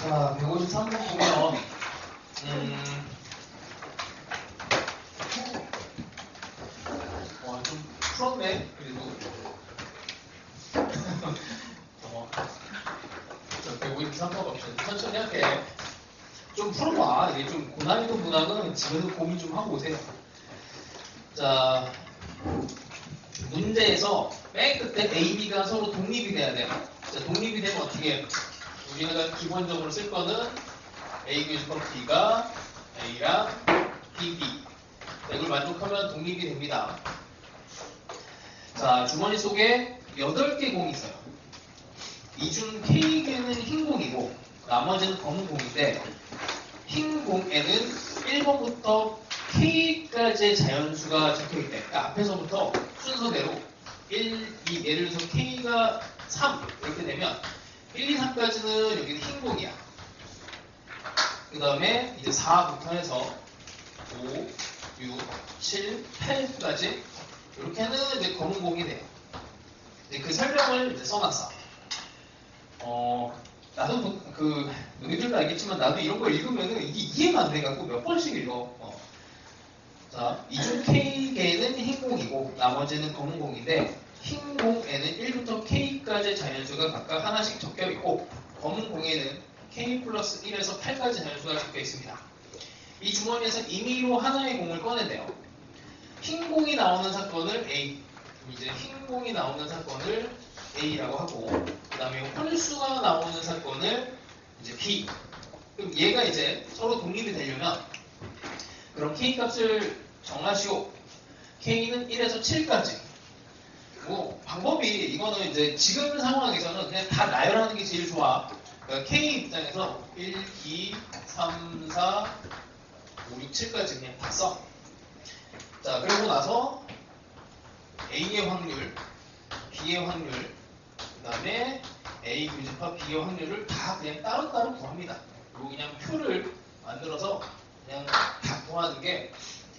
자, 153번 보면, 좀 풀었네, 그래도. 153번 없죠. 천천히 할게. 좀 풀어봐. 이게 좀 고난이도 문항은 집에서 고민 좀 하고 오세요. 자, 문제에서 맨 끝에 A, B가 서로 독립이 돼야 돼요. 자, 독립이 되면 어떻게 해요? 우리가 기본적으로 쓸 거는 A 교집합 B가 A랑 B, B. 이걸 만족하면 독립이 됩니다. 자, 주머니 속에 8개 공이 있어요. 이 중 K개는 흰 공이고 나머지는 검은 공인데 흰 공에는 1번부터 K까지의 자연수가 적혀있대. 그러니까 앞에서부터 순서대로 1, 2, 예를 들어서 K가 3 이렇게 되면 1, 2, 3까지는 여기는 흰 공이야. 그 다음에 이제 4부터 해서 5, 6, 7, 8까지 이렇게는 이제 검은 공이 돼요. 이제 그 설명을 이제 써놨어. 나도 너희들도 알겠지만 나도 이런 걸 읽으면은 이게 이해가 안 돼갖고 몇 번씩 읽어. 자, 이 중 K개는 흰 공이고 나머지는 검은 공인데 흰 공에는 1부터 K까지 자연수가 각각 하나씩 적혀 있고 검은 공에는 K 플러스 1에서 8까지 자연수가 적혀 있습니다. 이 주머니에서 임의로 하나의 공을 꺼낸대요. 흰 공이 나오는 사건을 A, 이제 흰 공이 나오는 사건을 A라고 하고 그 다음에 홀수가 나오는 사건을 이제 B. 그럼 얘가 이제 서로 독립이 되려면 그럼 K 값을 정하시오. K는 1에서 7까지. 뭐 방법이 이거는 이제 지금 상황에서는 그냥 다 나열하는 게 제일 좋아. 그러니까 K 입장에서 1, 2, 3, 4, 5, 6, 7까지 그냥 다 써. 자, 그러고 나서 A의 확률, B의 확률, 그 다음에 A 교집합 B의 확률을 다 그냥 따로따로 구합니다. 그리고 그냥 표를 만들어서 그냥 다 구하는 게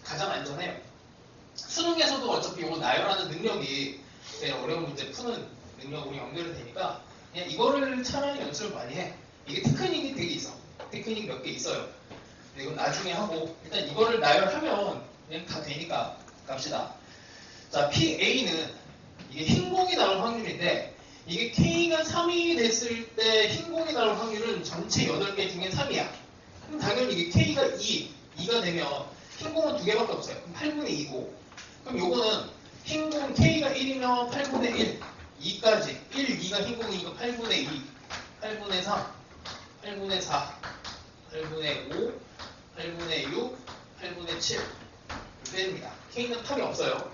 가장 안전해요. 수능에서도 어차피 이거 나열하는 능력이 제일 어려운 문제 푸는 능력으로 연결이 되니까 그냥 이거를 차라리 연습을 많이 해. 이게 테크닉이 되게 있어. 테크닉 몇 개 있어요. 근데 이건 나중에 하고 일단 이거를 나열하면 그냥 다 되니까 갑시다. 자, PA는 이게 흰 공이 나올 확률인데 이게 K가 3이 됐을 때 흰 공이 나올 확률은 전체 8개 중에 3이야. 그럼 당연히 이게 K가 2가 되면 흰 공은 2개밖에 없어요. 그럼 8분의 2고 그럼 요거는 흰 공 K가 1이면 8분의 1, 2까지 1, 2가 흰 공이니까 8분의 2, 8분의 3, 8분의 4, 8분의 5, 8분의 6, 8분의 7 이렇게 됩니다. K는 탑이 없어요.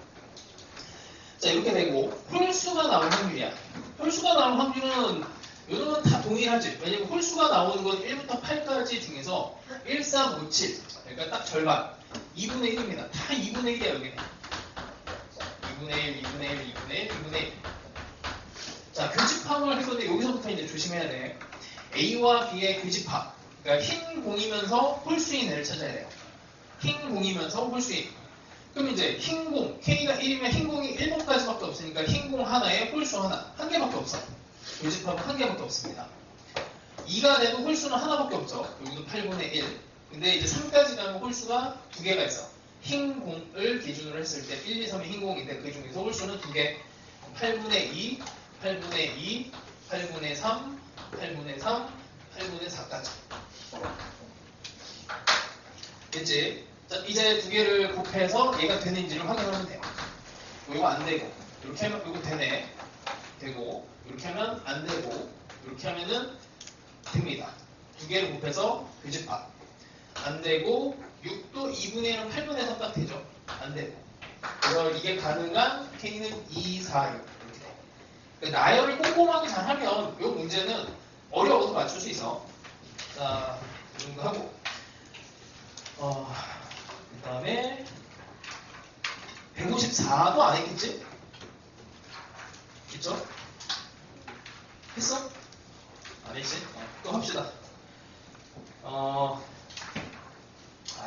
자, 이렇게 되고 홀수가 나올 확률이야. 홀수가 나올 확률은 요즘은 다 동일하지. 왜냐면 홀수가 나오는 건 1부터 8까지 중에서 1, 3, 5, 7 그러니까 딱 절반 2분의 1입니다. 다 2분의 1이야 여기는. 2분의 1, 2분의 1, 2분의 1, 2분의 1. 자, 교집합을 할 건데 여기서부터 이제 조심해야 돼. A와 B의 교집합. 그러니까 흰 공이면서 홀수인 애를 찾아야 돼요. 흰 공이면서 홀수인. 그럼 이제 흰 공, K가 1이면 흰 공이 1번까지밖에 없으니까 흰 공 하나에 홀수 하나. 한 개밖에 없어. 교집합은 한 개밖에 없습니다. 2가 돼도 홀수는 하나밖에 없죠. 여기도 8분의 1. 근데 이제 3까지 가면 홀수가 2개가 있어. 흰 공을 기준으로 했을 때 1, 2, 3이 흰 공인데 그 중에서 홀수는 2개. 8분의 2, 8분의 2, 8분의 3, 8분의 3, 8분의 4까지. 됐지? 자, 이제 2개를 곱해서 얘가 되는지를 확인하면 돼요. 이거 안 되고, 이렇게 하면 이거 되네. 되고, 이렇게 하면 안 되고, 이렇게 하면은 됩니다. 2개를 곱해서 교집합. 안 되고, 6도 2분의 1은 8분의 3 딱 되죠? 안 되고. 그래서 이게 가능한 K는 2, 4, 6. 이렇게 돼. 그러니까 나열을 꼼꼼하게 잘 하면 이 문제는 어려워도 맞출 수 있어. 자, 이 정도 하고. 그 다음에 154도 안 했겠지? 있죠? 했어? 안 했지? 또 합시다.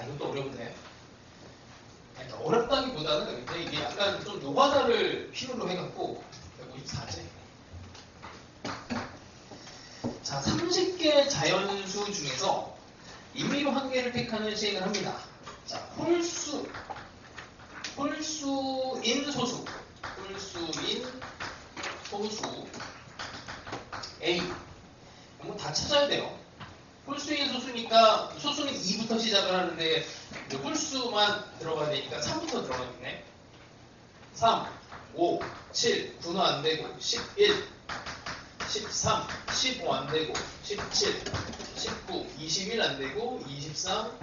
이것도 어려운데. 그러니까 어렵다기보다는 근데 이게 약간 좀 노가다를 필요로 해갖고 154지. 자, 30개 자연수 중에서 임의로 한 개를 택하는 시행을 합니다. 자, 홀수인 소수, A. 이거 다 찾아야 돼요. 홀수인 소수니까 소수는 2부터 시작을 하는데 이제 홀수만 들어가야 되니까 3부터 들어가겠네. 3, 5, 7, 9는 안 되고 11, 13, 15 안 되고 17, 19, 21 안 되고 23,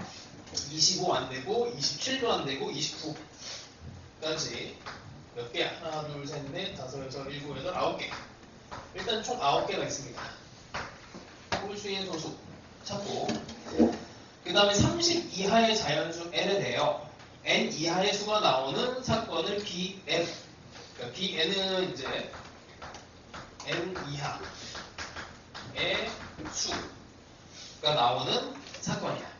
25 안 되고 27도 안 되고 29까지 몇 개? 하나, 둘, 셋, 넷, 다섯, 여섯, 일곱, 여덟, 9개. 일단 총 9개가 있습니다. 홀수인 소수 찾고, 그 다음에 30 이하의 자연수 n에 대하여 n 이하의 수가 나오는 사건을 bn. 그러니까 bn은 이제 n 이하의 수가 나오는 사건이야.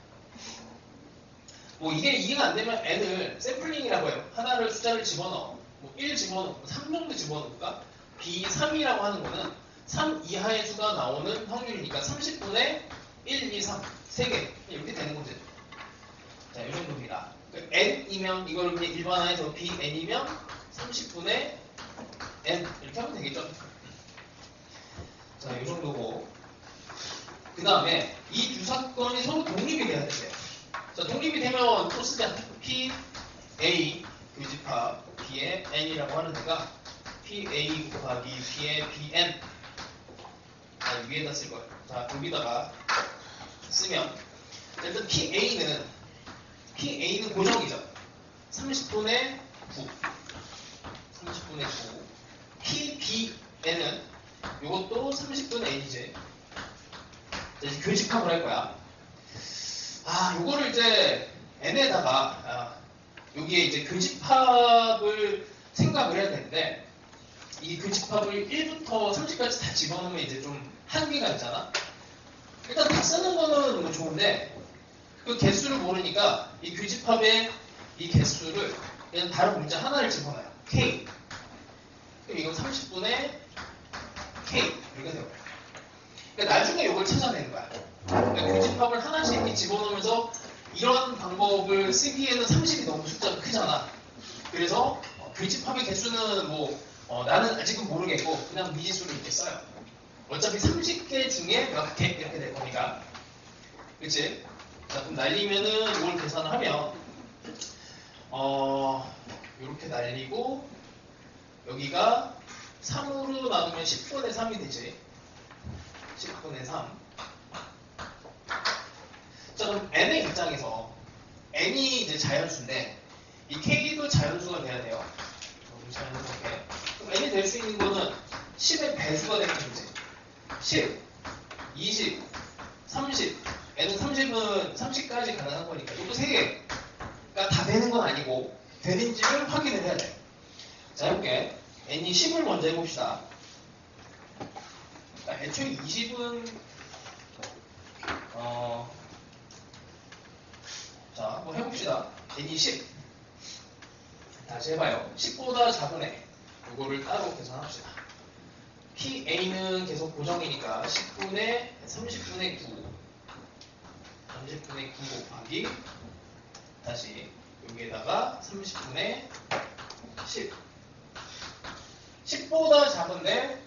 뭐 이게 이해가 안 되면 n을 샘플링이라고 해요. 하나를 숫자를 집어넣어. 뭐 1 집어넣고 3 정도 집어넣을까? b3이라고 하는 거는 3 이하의 수가 나오는 확률이니까 30분의 1, 2, 3 3개 이렇게 되는 거죠. 자, 이 정도입니다. n이면 이걸 그냥 일반화해서 bn이면 30분의 n 이렇게 하면 되겠죠. 자, 이 정도고, 그 다음에 이 두 사건이 서로 독립이 돼야 돼요. 자, 독립이 되면 또 쓰자. p a 교집합 b의 n이라고 하는 데가 p a 곱하기 b의 bn. 자, 위에다 쓸 거예요. 자, 여기다가 쓰면 일단 PA는 고정이죠. 30분의 9. 30분의 9. PBN은 이것도 30분의 N이지. 자, 이제 교집합을 할 거야. 요거를 이제 N에다가, 여기에 이제 교집합을 생각을 해야 되는데, 이 교집합을 1부터 30까지 다 집어넣으면 이제 좀 한계가 있잖아. 일단 다 쓰는 거는 뭐 좋은데 그 개수를 모르니까 이 교집합의 이 개수를 그냥 다른 문자 하나를 집어넣어요. K. 그럼 이건 30분의 K 이렇게 되는 거야. 그러니까 나중에 이걸 찾아내는 거야. 그러니까 교집합을 하나씩 이렇게 집어넣으면서 이런 방법을 쓰기에는 30이 너무 숫자가 크잖아. 그래서 교집합의 개수는 나는 아직은 모르겠고 그냥 미지수를 이렇게 써요. 어차피 30개 중에 몇 개 이렇게 될 거니까. 그치? 자, 그럼 날리면은 이걸 계산을 하면 이렇게 날리고 여기가 3으로 나누면 10분의 3이 되지. 10분의 3. 자, 그럼 n의 입장에서 n이 이제 자연수인데 이 k도 자연수가 돼야 돼요. 자연수인데 그럼 n이 될 수 있는 거는 10의 배수가 되는 거지. 10, 20, 30. n은 30까지 가능한 거니까 이것도 3개가 다 되는 건 아니고 되는지를 확인을 해야 돼. 자, 해볼게. n이 10을 먼저 해봅시다. 애초에 20은 자, 한번 해봅시다. n이 10. 다시 해봐요. 10보다 작은 애. 이거를 따로 계산합시다. PA는 계속 고정이니까 30분의 9. 30분의 9 곱하기 다시 여기에다가 30분의 10. 10보다 작은데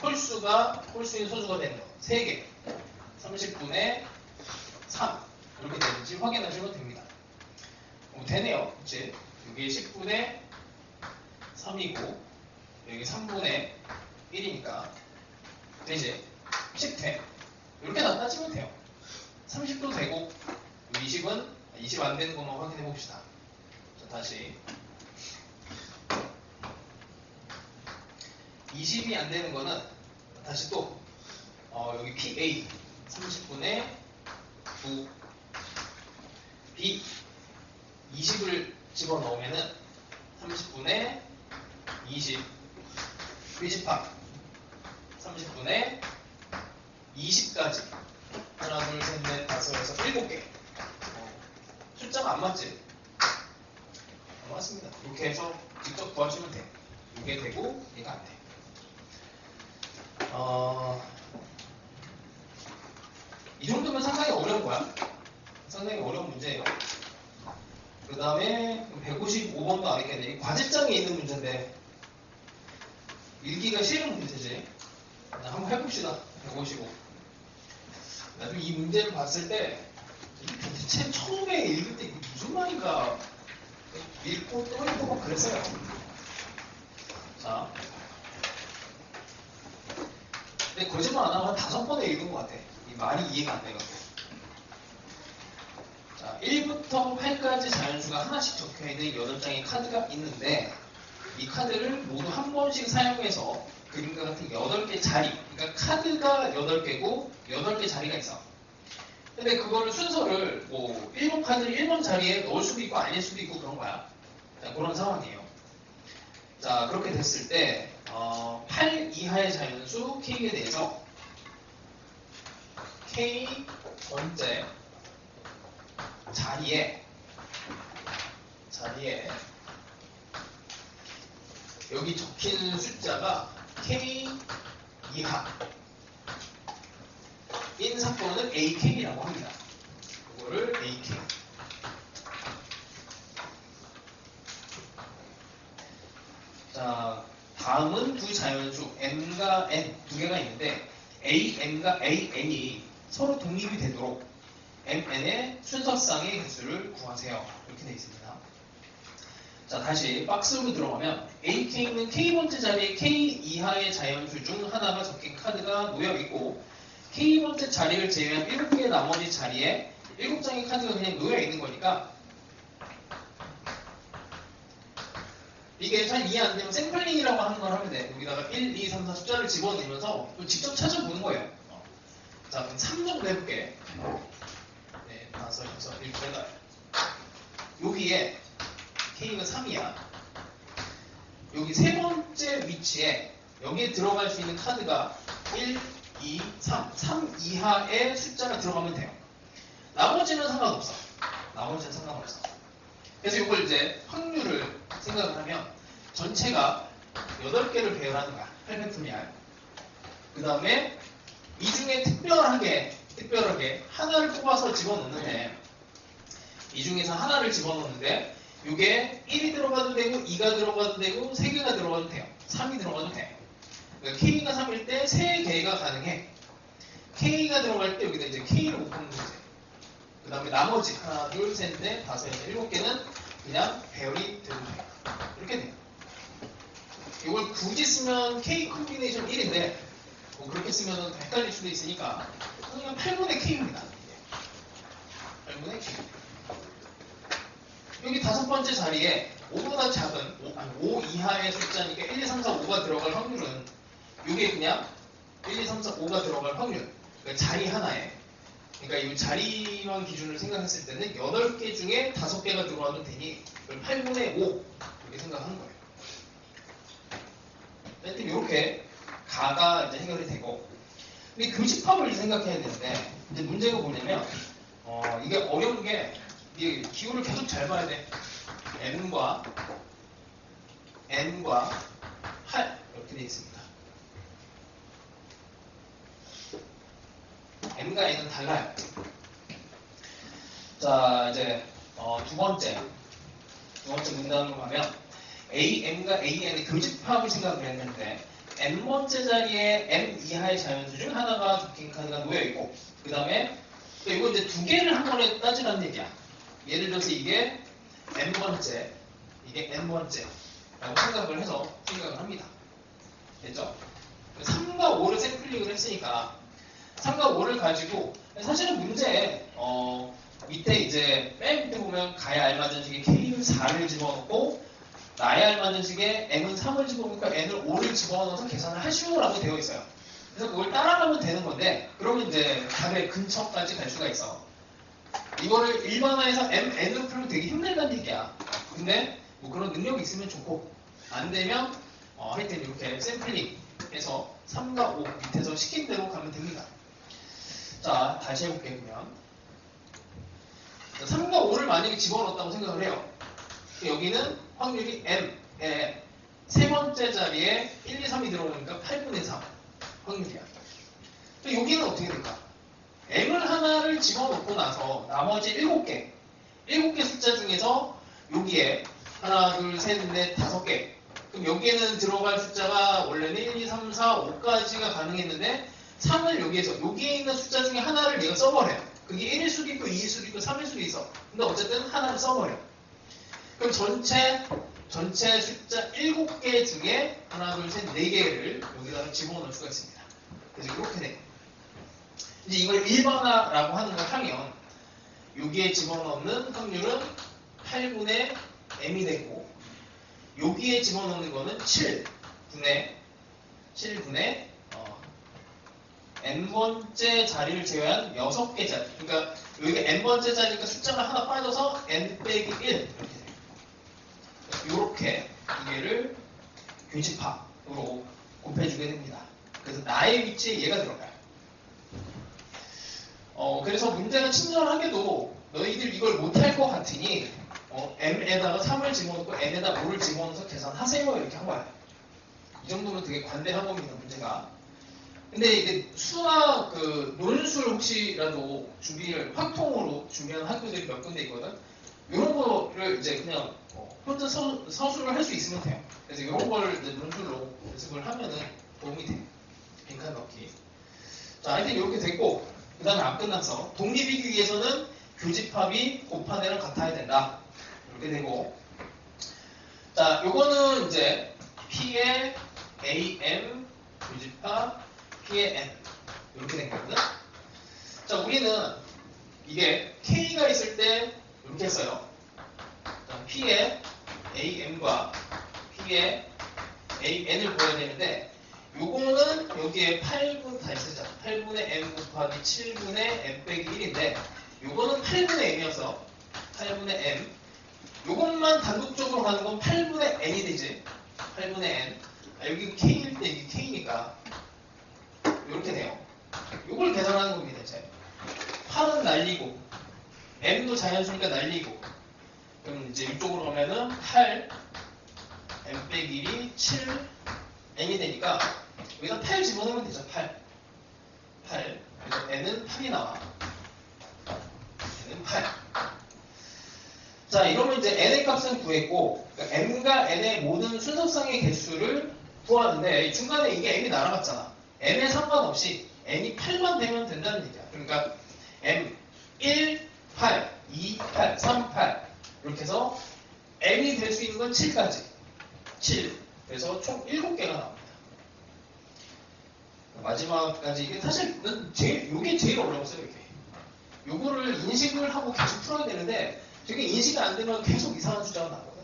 홀수인 소수가 되는 거. 3개. 30분의 3. 이렇게 되는지 확인하시면 됩니다. 되네요. 그치? 여기 10분의 3이고 여기 3분의 1이니까 되지? 10돼. 이렇게 다 따지면 돼요. 30도 되고 20은 20 안 되는 것만 확인해 봅시다. 자, 다시 20이 안 되는 거는 다시 또 여기 PA 30분의 9 B 20을 집어넣으면은 30분의 20 교집합 30분의 20까지 하나, 둘, 셋, 넷, 다섯, 여섯, 7개. 숫자가 안 맞지? 안 맞습니다. 이렇게 해서 직접 구하시면 돼. 이게 되고 얘가 안 돼. 이 정도면 상당히 어려운 거야. 상당히 어려운 문제예요. 그 다음에 155번도 안 했겠네. 과제장에 있는 문제인데 읽기가 싫은 문제지. 한번 해봅시다. 155. 나도 이 문제를 봤을 때 도대체 처음에 읽을 때 이게 무슨 말인가 읽고 또 읽고 막 그랬어요. 자, 근데 거짓말 안 하고 한 5번에 읽은 것 같아. 이 말이 이해가 안 돼가지고. 자, 1부터 8까지 자연수가 하나씩 적혀있는 8장의 카드가 있는데 이 카드를 모두 한 번씩 사용해서 그림과 같은 8개 자리, 그러니까 카드가 8개고 8개 자리가 있어. 근데 그거를 순서를 뭐 7카드를 1번 자리에 넣을 수도 있고 아닐 수도 있고 그런 거야. 자, 그런 상황이에요. 자, 그렇게 됐을 때 8 이하의 자연수 K에 대해서 K 번째 자리에 여기 적힌 숫자가 K 이하인 사건은 AK라고 합니다. 이거를 AK. 자, 다음은 두 자연수 M과 N 두 개가 있는데 AM과 AN이 서로 독립이 되도록 MN의 순서상의 개수를 구하세요. 이렇게 되어 있습니다. 자, 다시 박스로 들어가면 AK는 K번째 자리에 K 이하의 자연수 중 하나가 적힌 카드가 놓여 있고 K번째 자리를 제외한 7개의 나머지 자리에 7장의 카드가 그냥 놓여 있는 거니까 이게 잘 이해 안 되면 샘플링이라고 하는 걸 하면 돼. 여기다가 1, 2, 3, 4 숫자를 집어넣으면서 직접 찾아보는 거예요. 자, 그럼 3 정도 해볼게. 네, 5, 6, 7, 8. 여기에 K가 3이야. 여기 세 번째 위치에 여기에 들어갈 수 있는 카드가 1, 2, 3. 3 이하의 숫자가 들어가면 돼요. 나머지는 상관없어. 나머지는 상관없어. 그래서 이걸 이제 확률을 생각을 하면 전체가 8개를 배열하는 거야. 8팩토리알. 그 다음에 이 중에 특별하게 하나를 뽑아서 집어넣는데 이 중에서 하나를 집어넣는데 이게 1이 들어가도 되고 2가 들어가도 되고 3개가 들어가도 돼요. 3이 들어가도 돼. 그러니까 K가 3일 때 3개가 가능해. K가 들어갈 때 여기다 이제 K를 못 뽑는 거지. 그 다음에 나머지 하나, 둘, 셋, 넷, 다섯, 여섯, 7개는 그냥 배열이 되고 돼요. 이렇게 돼요. 이걸 굳이 쓰면 K 콤비네이션 1인데 뭐 그렇게 쓰면 헷갈릴 수도 있으니까 그냥 8분의 K입니다. 8분의 K. 여기 5번째 자리에 5보다 작은 5 이하의 숫자니까 1, 2, 3, 4, 5가 들어갈 확률은 이게 그냥 1, 2, 3, 4, 5가 들어갈 확률. 그러니까 자리 하나에. 그러니까 이 자리만 기준을 생각했을 때는 8개 중에 5개가 들어와도 되니 8분의 5 이렇게 생각하는 거예요. 하여튼 이렇게 가가 이제 해결이 되고, 근데 교집합을 생각해야 되는데 이제 문제가 뭐냐면 이게 어려운 게 이 기호를 계속 잘 봐야 돼. n과 8 이렇게 되어 있습니다. n과 n은 달라요. 자, 이제 두 번째 문단으로 가면 am과 an의 교집합을 생각을 했는데 n번째 자리에 n 이하의 자연수 중 하나가 적힌 카드가 놓여있고 그 다음에 이거 이제 두 개를 한 번에 따지라는 얘기야. 예를 들어서 이게 n번째 이게 n번째 라고 생각을 합니다. 됐죠? 3과 5를 샘플링을 했으니까 3과 5를 가지고 사실은 문제에 밑에 이제 맨 밑에 보면 가에 알맞은 식에 K는 4를 집어넣고 나에 알맞은 식에 M은 3을 집어넣으니까 N을 5를 집어넣어서 계산을 하시오라고 되어 있어요. 그래서 그걸 따라가면 되는 건데 그러면 이제 답의 근처까지 갈 수가 있어. 이거를 일반화해서 N으로 풀면 되게 힘들다는 얘기야. 근데 뭐 그런 능력이 있으면 좋고 안 되면 하여튼 이렇게 샘플링해서 3과 5 밑에서 시킨 대로 가면 됩니다. 자, 다시 해볼게요. 그러면 3과 5를 만약에 집어넣었다고 생각을 해요. 여기는 확률이 M에 세 번째 자리에 1, 2, 3이 들어오니까 8분의 3 확률. 여기는 어떻게 될까? m을 하나를 집어넣고 나서 나머지 7개 숫자 중에서 여기에 하나, 둘, 셋, 넷, 5개. 그럼 여기에는 들어갈 숫자가 원래는 1, 2, 3, 4, 5까지가 가능했는데 3을 여기에서 여기에 있는 숫자 중에 하나를 얘가 써버려요. 그게 1일 수도 있고 2일 수도 있고 3일 수도 있어. 근데 어쨌든 하나를 써버려. 그럼 전체 숫자 7개 중에 하나, 둘, 셋, 4개를 여기다가 집어넣을 수가 있습니다. 그래서 이렇게 돼요. 이제 이걸 일반화라고 하는 걸 하면 여기에 집어넣는 확률은 8분의 m이 되고 여기에 집어넣는 거는 7분의 n번째 자리를 제외한 6개 자리. 그러니까 여기가 n번째 자리니까 숫자가 하나 빠져서 n 빼기 1 이렇게 돼요. 이렇게 두 개를 교집합으로 곱해주게 됩니다. 그래서 나의 위치에 얘가 들어가요. 그래서 문제가 친절하게도 너희들 이걸 못할 것 같으니 m에다가 3을 집어넣고 n에다 5를 집어넣어서 계산하세요 이렇게 한 거야. 이 정도면 되게 관대한 겁니다, 문제가. 근데 이제 수학 그 논술 혹시라도 준비를 확통으로 준비하는 학교들이 몇 군데 있거든. 이런 거를 이제 그냥 혼자 서술을 할 수 있으면 돼요. 그래서 이런 거를 이제 논술로 연습을 하면은 도움이 돼요. 빈칸 넣기. 자, 하여튼 이렇게 됐고, 그 다음에 안 끝났어. 독립이기 위해서는 교집합이 곱한 애랑 같아야 된다. 이렇게 되고. 자, 요거는 이제 P의 AM 교집합 P의 N. 이렇게 된 거거든. 자, 우리는 이게 K가 있을 때 이렇게 했어요. 자, P의 AM과 P의 AN을 보여야 되는데, 요거는 여기에 8분 다시 쓰자. 8분의 m 곱하기 7분의 m 빼기 1인데 요거는 8분의 m이어서 8분의 m 요것만 단독적으로 가는 건 8분의 n이 되지. 8분의 n 여기 k일 때 이게 k니까 이렇게 돼요. 요걸 계산하는 겁니다. 이제 8은 날리고 m도 자연수니까 날리고 그럼 이제 이쪽으로 가면은 8 m 빼기 1이 7 n이 되니까 여기다 8 집어넣으면 되죠. 8 그래서 n은 8이 나와. n은 8. 자, 이러면 이제 n의 값은 구했고 그러니까 m과 n의 모든 순서상의 개수를 구하는데 중간에 이게 n이 날아갔잖아. n에 상관없이 n이 8만 되면 된다는 얘기야. 그러니까 m 1, 8, 2, 8, 3, 8 이렇게 해서 n이 될 수 있는 건 7까지. 7. 그래서 총 7개가 나옵니다. 마지막까지 이게 사실은 이게 제일 어려웠어요. 이게 요거를 인식을 하고 계속 풀어야 되는데 되게 인식이 안 되면 계속 이상한 숫자가 나거든.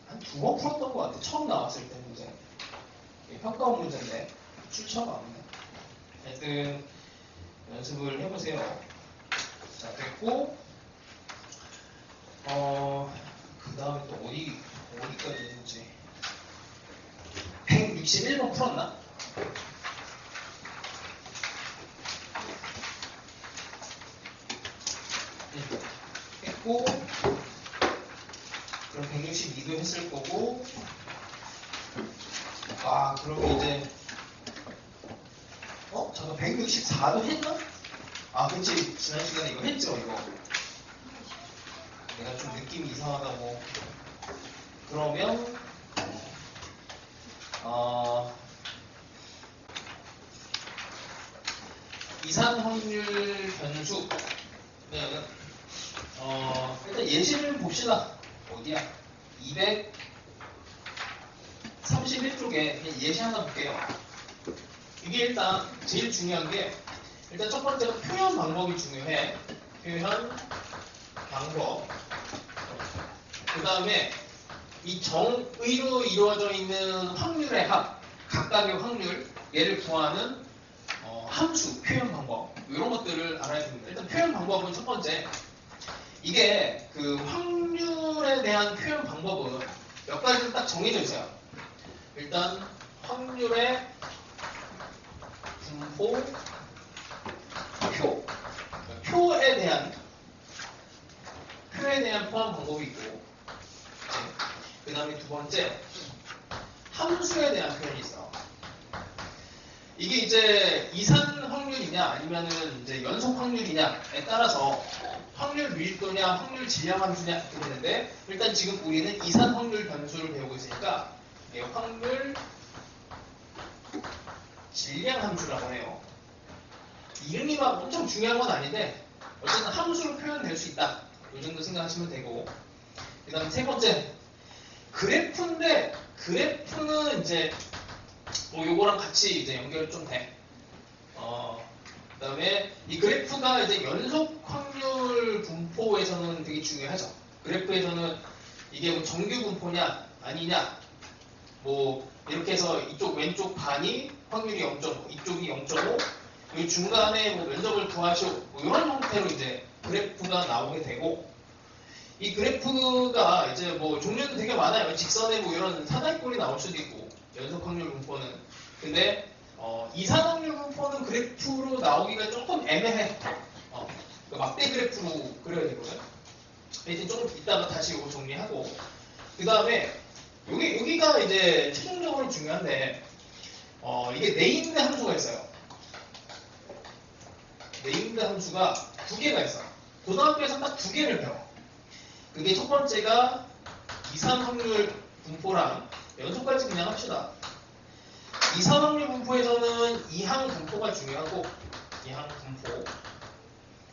한 2번 풀었던 것 같아. 처음 나왔을 때 문제. 평가원 문제인데 출처가 없네. 하여튼 연습을 해보세요. 자, 됐고 그 다음에 또 어디까지 했는지 161번 풀었나? 했고 그럼 162도 했을 거고 그럼 이제 잠깐 164도 했나? 그치 지난 시간에 이거 했죠 이거 내가 좀 느낌이 이상하다고 그러면 이산 확률 변수 일단 예시를 봅시다. 어디야? 231쪽에 예시 하나 볼게요. 이게 일단 제일 중요한 게 일단 첫 번째가 표현 방법이 중요해. 표현 방법. 그 다음에 이 정의로 이루어져 있는 확률의 합, 각각의 확률, 얘를 구하는 함수, 표현 방법 이런 것들을 알아야 됩니다. 일단 표현 방법은 첫 번째 이게 그 확률에 대한 표현 방법은 몇 가지로 딱 정해져 있어요. 일단 확률의 분포 표에 대한 포함 방법이 있고 그 다음에 두 번째 함수에 대한 표현이 있어. 이게 이제 이산 확률이냐 아니면은 이제 연속 확률이냐에 따라서 확률 밀도냐 확률 질량 함수냐 이렇게 되는데 일단 지금 우리는 이산 확률 변수를 배우고 있으니까 이게 확률 질량 함수라고 해요. 이름이 막 엄청 중요한 건 아닌데 어쨌든 함수로 표현될 수 있다. 이 정도 생각하시면 되고 그 다음 세 번째 그래프인데 그래프는 이제 뭐 요거랑 같이 이제 연결 좀 돼. 그 다음에 이 그래프가 이제 연속 확률 분포에서는 되게 중요하죠. 그래프에서는 이게 뭐 정규 분포냐 아니냐 뭐 이렇게 해서 이쪽 왼쪽 반이 확률이 0.5 이쪽이 0.5 이 중간에 뭐 면적을 구하시오 뭐 이런 형태로 이제 그래프가 나오게 되고 이 그래프가 이제 뭐 종류는 되게 많아요. 직선에 뭐 이런 사다리꼴이 나올 수도 있고 연속 확률 분포는 근데 이산 확률 분포는 그래프로 나오기가 조금 애매해. 그 막대 그래프로 그려야 되거든. 이제 조금 이따가 다시 이거 정리하고 그 다음에 여기가 이제 최종적으로 중요한데 이게 네임드 함수가 있어요. 네임드 함수가 두 개가 있어요. 고등학교에서 딱 두 개를 배워. 그게 첫 번째가 이산 확률 분포랑 연속까지 그냥 합시다. 이산 확률 분포에서는 이항 분포가 중요하고 이항 분포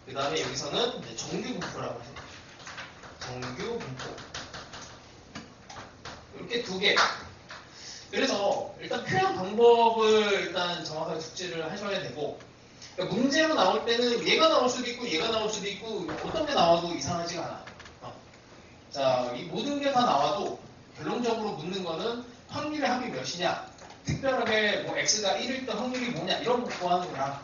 그 다음에 여기서는 이제 정규 분포라고 해요. 정규 분포 이렇게 두 개. 그래서 일단 표현 방법을 일단 정확하게 숙지를 하셔야 되고 그러니까 문제로 나올 때는 얘가 나올 수도 있고 얘가 나올 수도 있고 어떤 게 나와도 이상하지가 않아. 자, 이 모든 게 다 나와도 결론적으로 묻는 거는 확률의 합이 몇이냐 특별하게 뭐 x가 1일 때 확률이 뭐냐 이런 거 구하는 거랑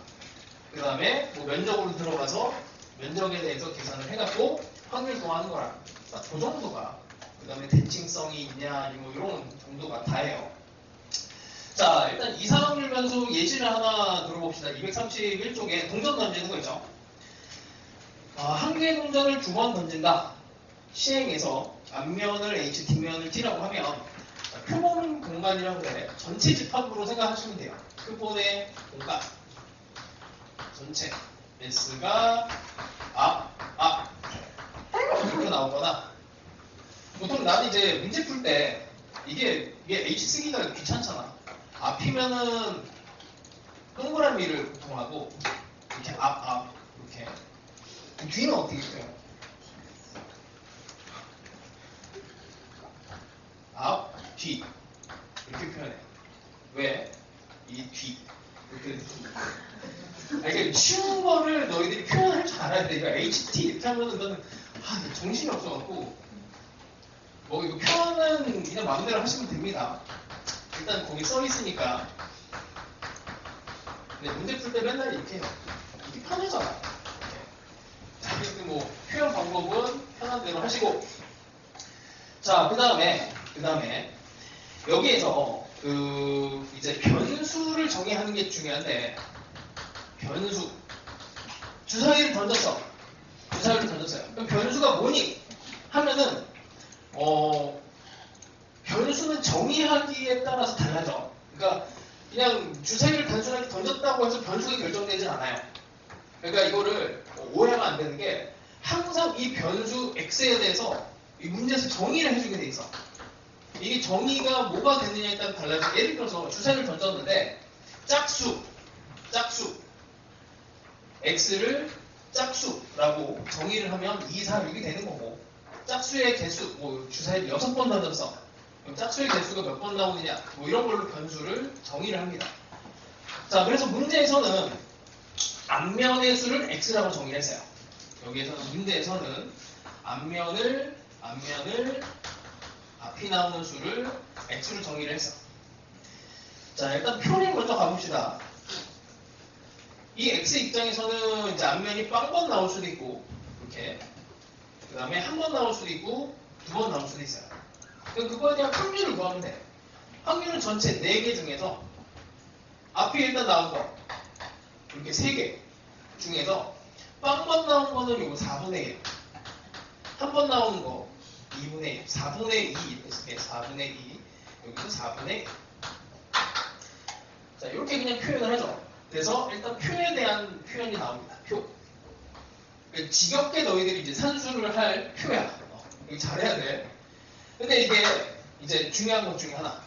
그 다음에 뭐 면적으로 들어가서 면적에 대해서 계산을 해갖고 확률 구하는 거랑 딱 그 정도가 그 다음에 대칭성이 있냐 뭐 이런 정도가 다예요. 자 일단 이산확률 변수 예시를 하나 들어봅시다. 231쪽에 동전 던지는 거 있죠. 한 개의 동전을 두 번 던진다. 시행에서 앞면을 H, 뒷면을 T라고 하면 표본 공간이라고 해. 전체 집합으로 생각하시면 돼요. 표본의 공간 전체 S가 앞 이렇게 나오거나 보통 나는 이제 문제 풀 때 이게 H 쓰기가 귀찮잖아. 앞이면은 동그라미를 보통 하고 이렇게 앞 이렇게 뒤는 어떻게 써요? 앞, 뒤 이렇게 표현해. 왜? 이 뒤 이렇게 이게 쉬운 거를 너희들이 표현할 줄 알아야 돼. 그러니까 HT 이렇게 하면은 너는 정신이 없어갖고 뭐 이거 표현은 그냥 마음대로 하시면 됩니다. 일단 거기 써 있으니까. 근데 문제 풀 때 맨날 이렇게 편하잖아. 이렇게 뭐 표현 방법은 편한 대로 하시고. 자, 그 다음에 여기에서 이제 변수를 정의하는 게 중요한데 변수 주사위를 던졌어요. 그럼 변수가 뭐니? 하면은 변수는 정의하기에 따라서 달라져. 그러니까 그냥 주사위를 단순하게 던졌다고 해서 변수가 결정되진 않아요. 그러니까 이거를 오해하면 안 되는 게 항상 이 변수 x에 대해서 이 문제에서 정의를 해주게 돼 있어. 이게 정의가 뭐가 되느냐에 따라 달라져. 예를 들어서 주사위를 던졌는데 짝수 x를 짝수라고 정의를 하면 2, 4, 6이 되는 거고 짝수의 개수, 뭐 주사위를 6번 던졌어. 그럼 짝수의 개수가 몇 번 나오느냐 뭐 이런 걸로 변수를 정의를 합니다. 자, 그래서 문제에서는 앞면의 수를 x라고 정의를 했어요. 여기에서는 문제에서는 앞면을 앞이 나오는 수를 x로 정의를 했어. 자, 일단 표를 먼저 가봅시다. 이 x 입장에서는 이제 앞면이 빵번 나올 수도 있고 이렇게 그 다음에 한 번 나올 수도 있고 두 번 나올 수도 있어요. 그럼 그거에 대한 확률을 구하면 돼. 확률은 전체 4개 중에서 앞이 일단 나온 거 이렇게 3개 중에서 빵번 나온 거는 요거 4분의 1 한 번 나오는 거 2분의 1 4분의 2 이렇게 쓸게요. 4분의 2 여기도 4분의 1. 자, 자, 이렇게 그냥 표현을 하죠. 그래서 일단 표에 대한 표현이 나옵니다. 표. 그러니까 지겹게 너희들이 이제 산수를 할 표야. 이거 잘해야 돼. 근데 이게 이제 중요한 것 중에 하나.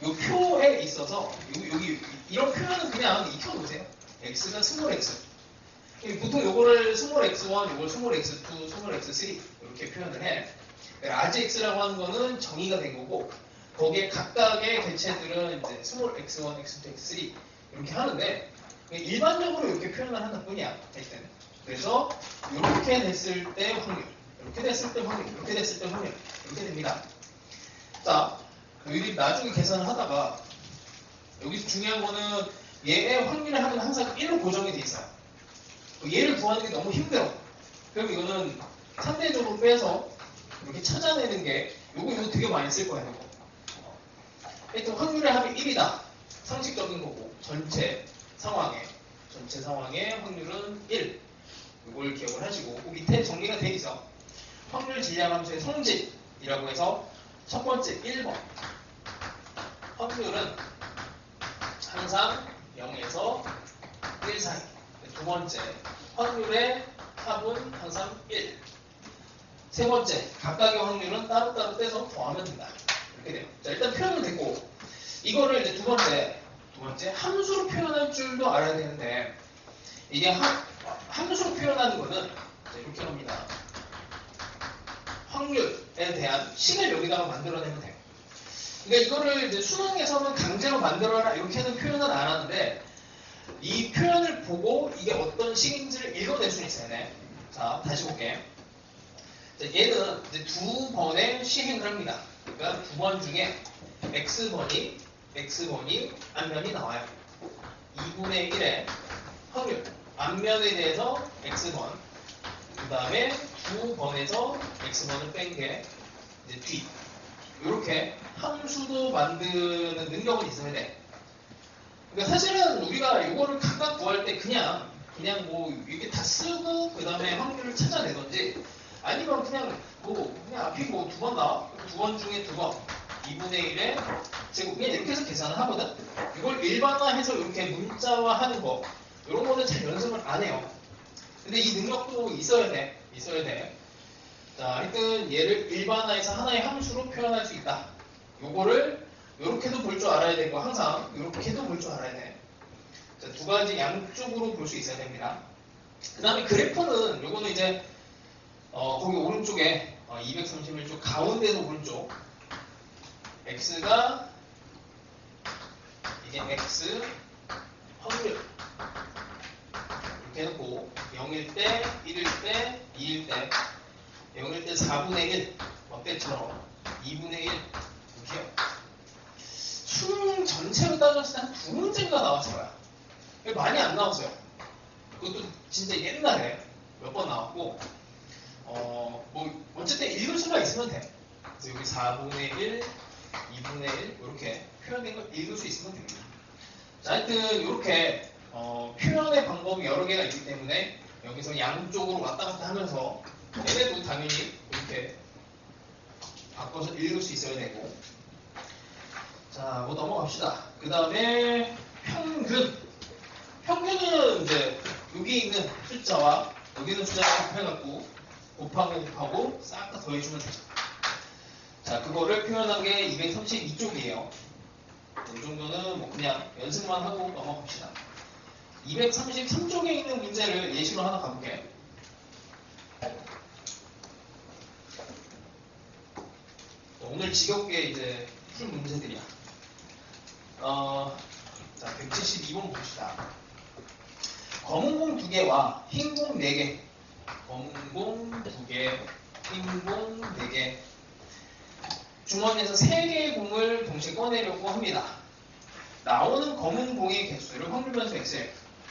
이 표에 있어서 여기 이런 표현은 그냥 익혀놓으세요. x가 스몰 x. 보통 요거를 스몰 x1, 요걸 스몰 x2, 스몰 x3 이렇게 표현을 해. 라지 x라고 하는 거는 정의가 된 거고 거기에 각각의 개체들은 이제 스몰 x1, x2, x3 이렇게 하는데 일반적으로 이렇게 표현을 한다 뿐이야. 할 때는. 그래서 이렇게 됐을 때 확률, 이렇게 됐을 때 확률, 이렇게 됐을 때 확률 이렇게 됩니다. 자, 여기 나중에 계산을 하다가 여기서 중요한 거는 얘의 확률의 합은 항상 1로 고정이 돼 있어요. 얘를 구하는 게 너무 힘들어. 그럼 이거는 상대적으로 빼서 이렇게 찾아내는 게 이거 되게 많이 쓸 거야. 이거. 하여튼 확률의 합이 1이다. 상식적인 거고 전체 상황의 확률은 1. 이걸 기억을 하시고 그 밑에 정리가 돼 있어. 확률 질량함수의 성질이라고 해서 첫 번째 1번 확률은 항상 0에서 1 사이. 두 번째 확률의 합은 항상 1. 세 번째 각각의 확률은 따로따로 떼서 더하면 된다. 이렇게 돼요. 자, 일단 표현은 됐고 이거를 이제 두 번째 함수로 표현할 줄도 알아야 되는데 이게 함수로 표현하는 거는 이렇게 합니다. 확률에 대한 식을 여기다가 만들어내면 돼요. 그러니까 이거를 이제 수능에서는 강제로 만들어라 이렇게는 표현은 안 하는데 이 표현을 보고 이게 어떤 식인지를 읽어낼 수 있어야 돼. 자, 다시 볼게. 자, 얘는 이제 두 번의 시행을 합니다. 그러니까 두 번 중에 x번이 앞면이 나와요. 2분의 1의 확률 앞면에 대해서 x번 그 다음에 두 번에서 x번을 뺀 게 이제 뒤. 이렇게 함수도 만드는 능력은 있어야 돼. 그러니까 사실은 우리가 이거를 각각 구할 때 그냥 뭐 이게 다 쓰고 그 다음에 확률을 찾아내던지 아니면 그냥 앞이 뭐 두 번 나와 두 번 중에 두 번 2분의 1에 제곱 그냥 이렇게 해서 계산을 하거든. 이걸 일반화해서 이렇게 문자화하는 거 이런 거는 잘 연습을 안 해요. 근데 이 능력도 있어야 돼. 자, 하여튼 얘를 일반화해서 하나의 함수로 표현할 수 있다. 요거를 요렇게도 볼 줄 알아야 되고 항상 요렇게도 볼 줄 알아야 돼. 자, 두 가지 양쪽으로 볼 수 있어야 됩니다. 그 다음에 그래프는 요거는 이제 거기 오른쪽에 231쪽 가운데서 오른쪽 x가 이게 x 확률 이렇게 해놓고 0일 때, 1일 때, 2일 때 0일 때 4분의 1 때처럼 2분의 1 이렇게요. 수능 전체로 따졌을 때 한 두 문제가 나왔을 거야. 많이 안 나왔어요. 그것도 진짜 옛날에 몇 번 나왔고 뭐 어쨌든 읽을 수가 있으면 돼. 그래서 여기 4분의 1, 2분의 1 이렇게 표현된 걸 읽을 수 있으면 됩니다. 자, 하여튼 이렇게 표현의 방법이 여러 개가 있기 때문에 여기서 양쪽으로 왔다 갔다 하면서 얘네도 당연히 이렇게 바꿔서 읽을 수 있어야 되고. 자, 뭐 넘어갑시다. 그 다음에 평균은 이제 여기 있는 숫자와 여기 있는 숫자를 곱해갖고 곱하고 싹 다 더해주면 되죠. 자, 그거를 표현한 게 232쪽이에요. 이 정도는 뭐 그냥 연습만 하고 넘어갑시다. 233쪽에 있는 문제를 예시로 하나 가볼게요. 오늘 지겹게 이제 풀 문제들이야. 자, 172번 봅시다. 검은 공 2개와 흰 공 4개. 검은 공 2개, 흰 공 4개. 주머니에서 3개의 공을 동시에 꺼내려고 합니다. 나오는 검은 공의 개수를 확률 변수 x예요.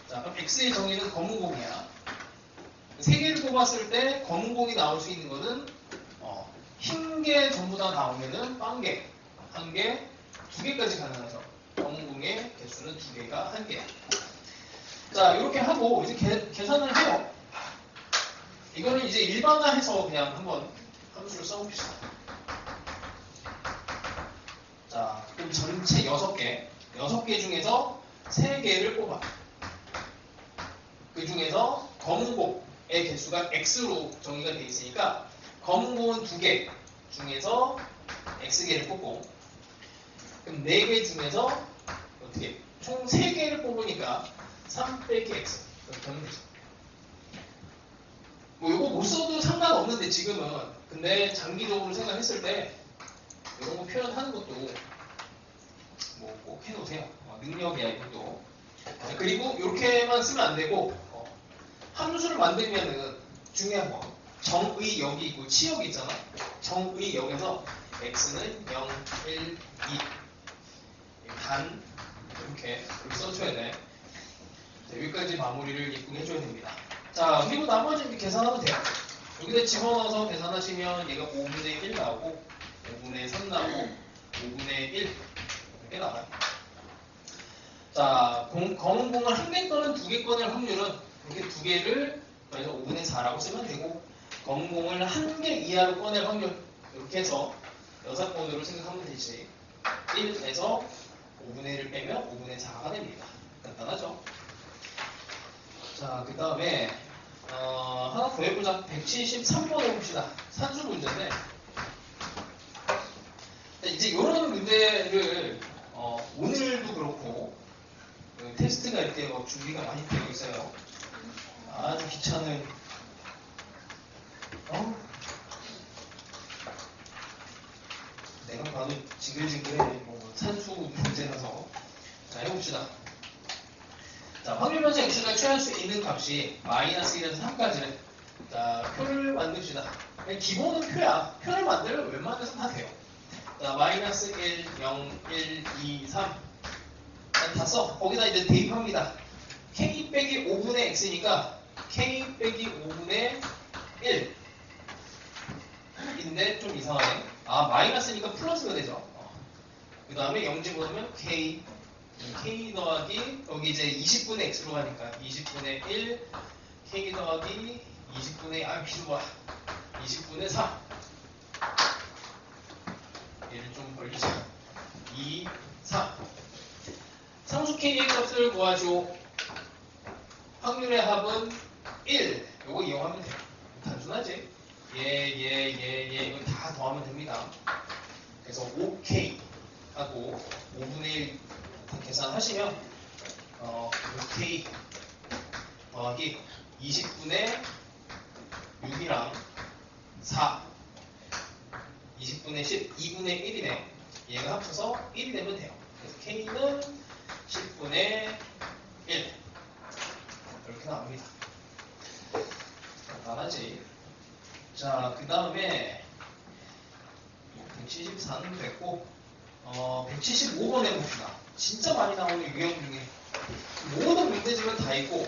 자, 그럼 x의 정의는 검은 공이야. 3개를 뽑았을 때 검은 공이 나올 수 있는 거는 흰 개 전부 다 나오면은 빵개, 1개, 2개까지 가능해서 검은 공의 개수는 2개가 1개야. 자, 이렇게 하고 이제 계산을 해요. 이거는 이제 일반화해서 그냥 한번 함수를 써봅시다. 자, 그럼 전체 6개 6개 중에서 3개를 뽑아. 그 중에서 검은곡의 개수가 x로 정의가 되어 있으니까 검은곡은 2개 중에서 x개를 뽑고, 그럼 4개 중에서 어떻게 총 3개를 뽑으니까 3 빼기 x 이렇게 하면 되죠. 뭐 이거 못 써도 상관없는데 지금은, 근데 장기적으로 생각했을 때 이런 거 표현하는 것도 뭐 꼭 해놓으세요. 능력이야 이것도. 자, 그리고 이렇게만 쓰면 안 되고, 함수를 만들면은 중요한 거 정의 역이 있고 치역이 있잖아. 정의 역에서 x는 0, 1, 2 단 이렇게 써줘야 돼. 자, 여기까지 마무리를 이쁘게 해줘야 됩니다. 자, 그리고 나머지는 계산하면 돼요. 여기다 집어넣어서 계산하시면 얘가 5분의 1 나오고 5분의 3 나오고 5분의 1 이렇게 나와요. 자, 검은 공을 1개 꺼낸 2개 꺼낼 확률은 이렇게 2개를 그래서 5분의 4라고 쓰면 되고, 검은 공을 1개 이하로 꺼낼 확률 이렇게 해서 여사건으로 생각하면 되지. 1에서 5분의 1을 빼면 5분의 4가 됩니다. 간단하죠? 자, 그 다음에 하나 더 해보자. 173번 해봅시다. 산수 문제인데, 이제 이런 문제를 오늘도 그렇고 테스트가 이렇게 막 준비가 많이 되고 있어요. 아주 귀찮은 내가 봐도 징글징글해. 뭐 산수 문제라서. 자, 해봅시다. 자, 확률 변수 x가 취할 수 있는 값이 마이너스 1에서 3까지는, 자, 표를 만듭시다. 그냥 기본은 표야. 표를 만들면 웬만해서 다 돼요. 자, 마이너스 1, 0, 1, 2, 3 다 써. 거기다 이제 대입합니다. k 빼기 5분의 x니까 k 빼기 5분의 1 인데 좀 이상하네. 마이너스니까 플러스가 되죠. 그 다음에 0 집어넣으면 k 더하기 여기 이제 20분의 x로 가니까 20분의 1 k 더하기 20분의 비수와 20분의 3 얘를 좀 벌리자. 2, 3 상수 k의 값을 구하시오. 확률의 합은 1. 요거 이용하면 돼요. 단순하지? 이거 다 더하면 됩니다. 그래서 5k 하고 5분의 1 계산하시면 5k 더하기 20분의 6이랑 4 20분의 10 2분의 1이네. 얘가 합쳐서 1이 되면 돼요. 그래서 k는 10분의 1 이렇게 나옵니다. 간단하지? 자, 그 다음에 174는 됐고 175번 해봅시다. 진짜 많이 나오는 유형 중에 모든 문제집은 다 있고,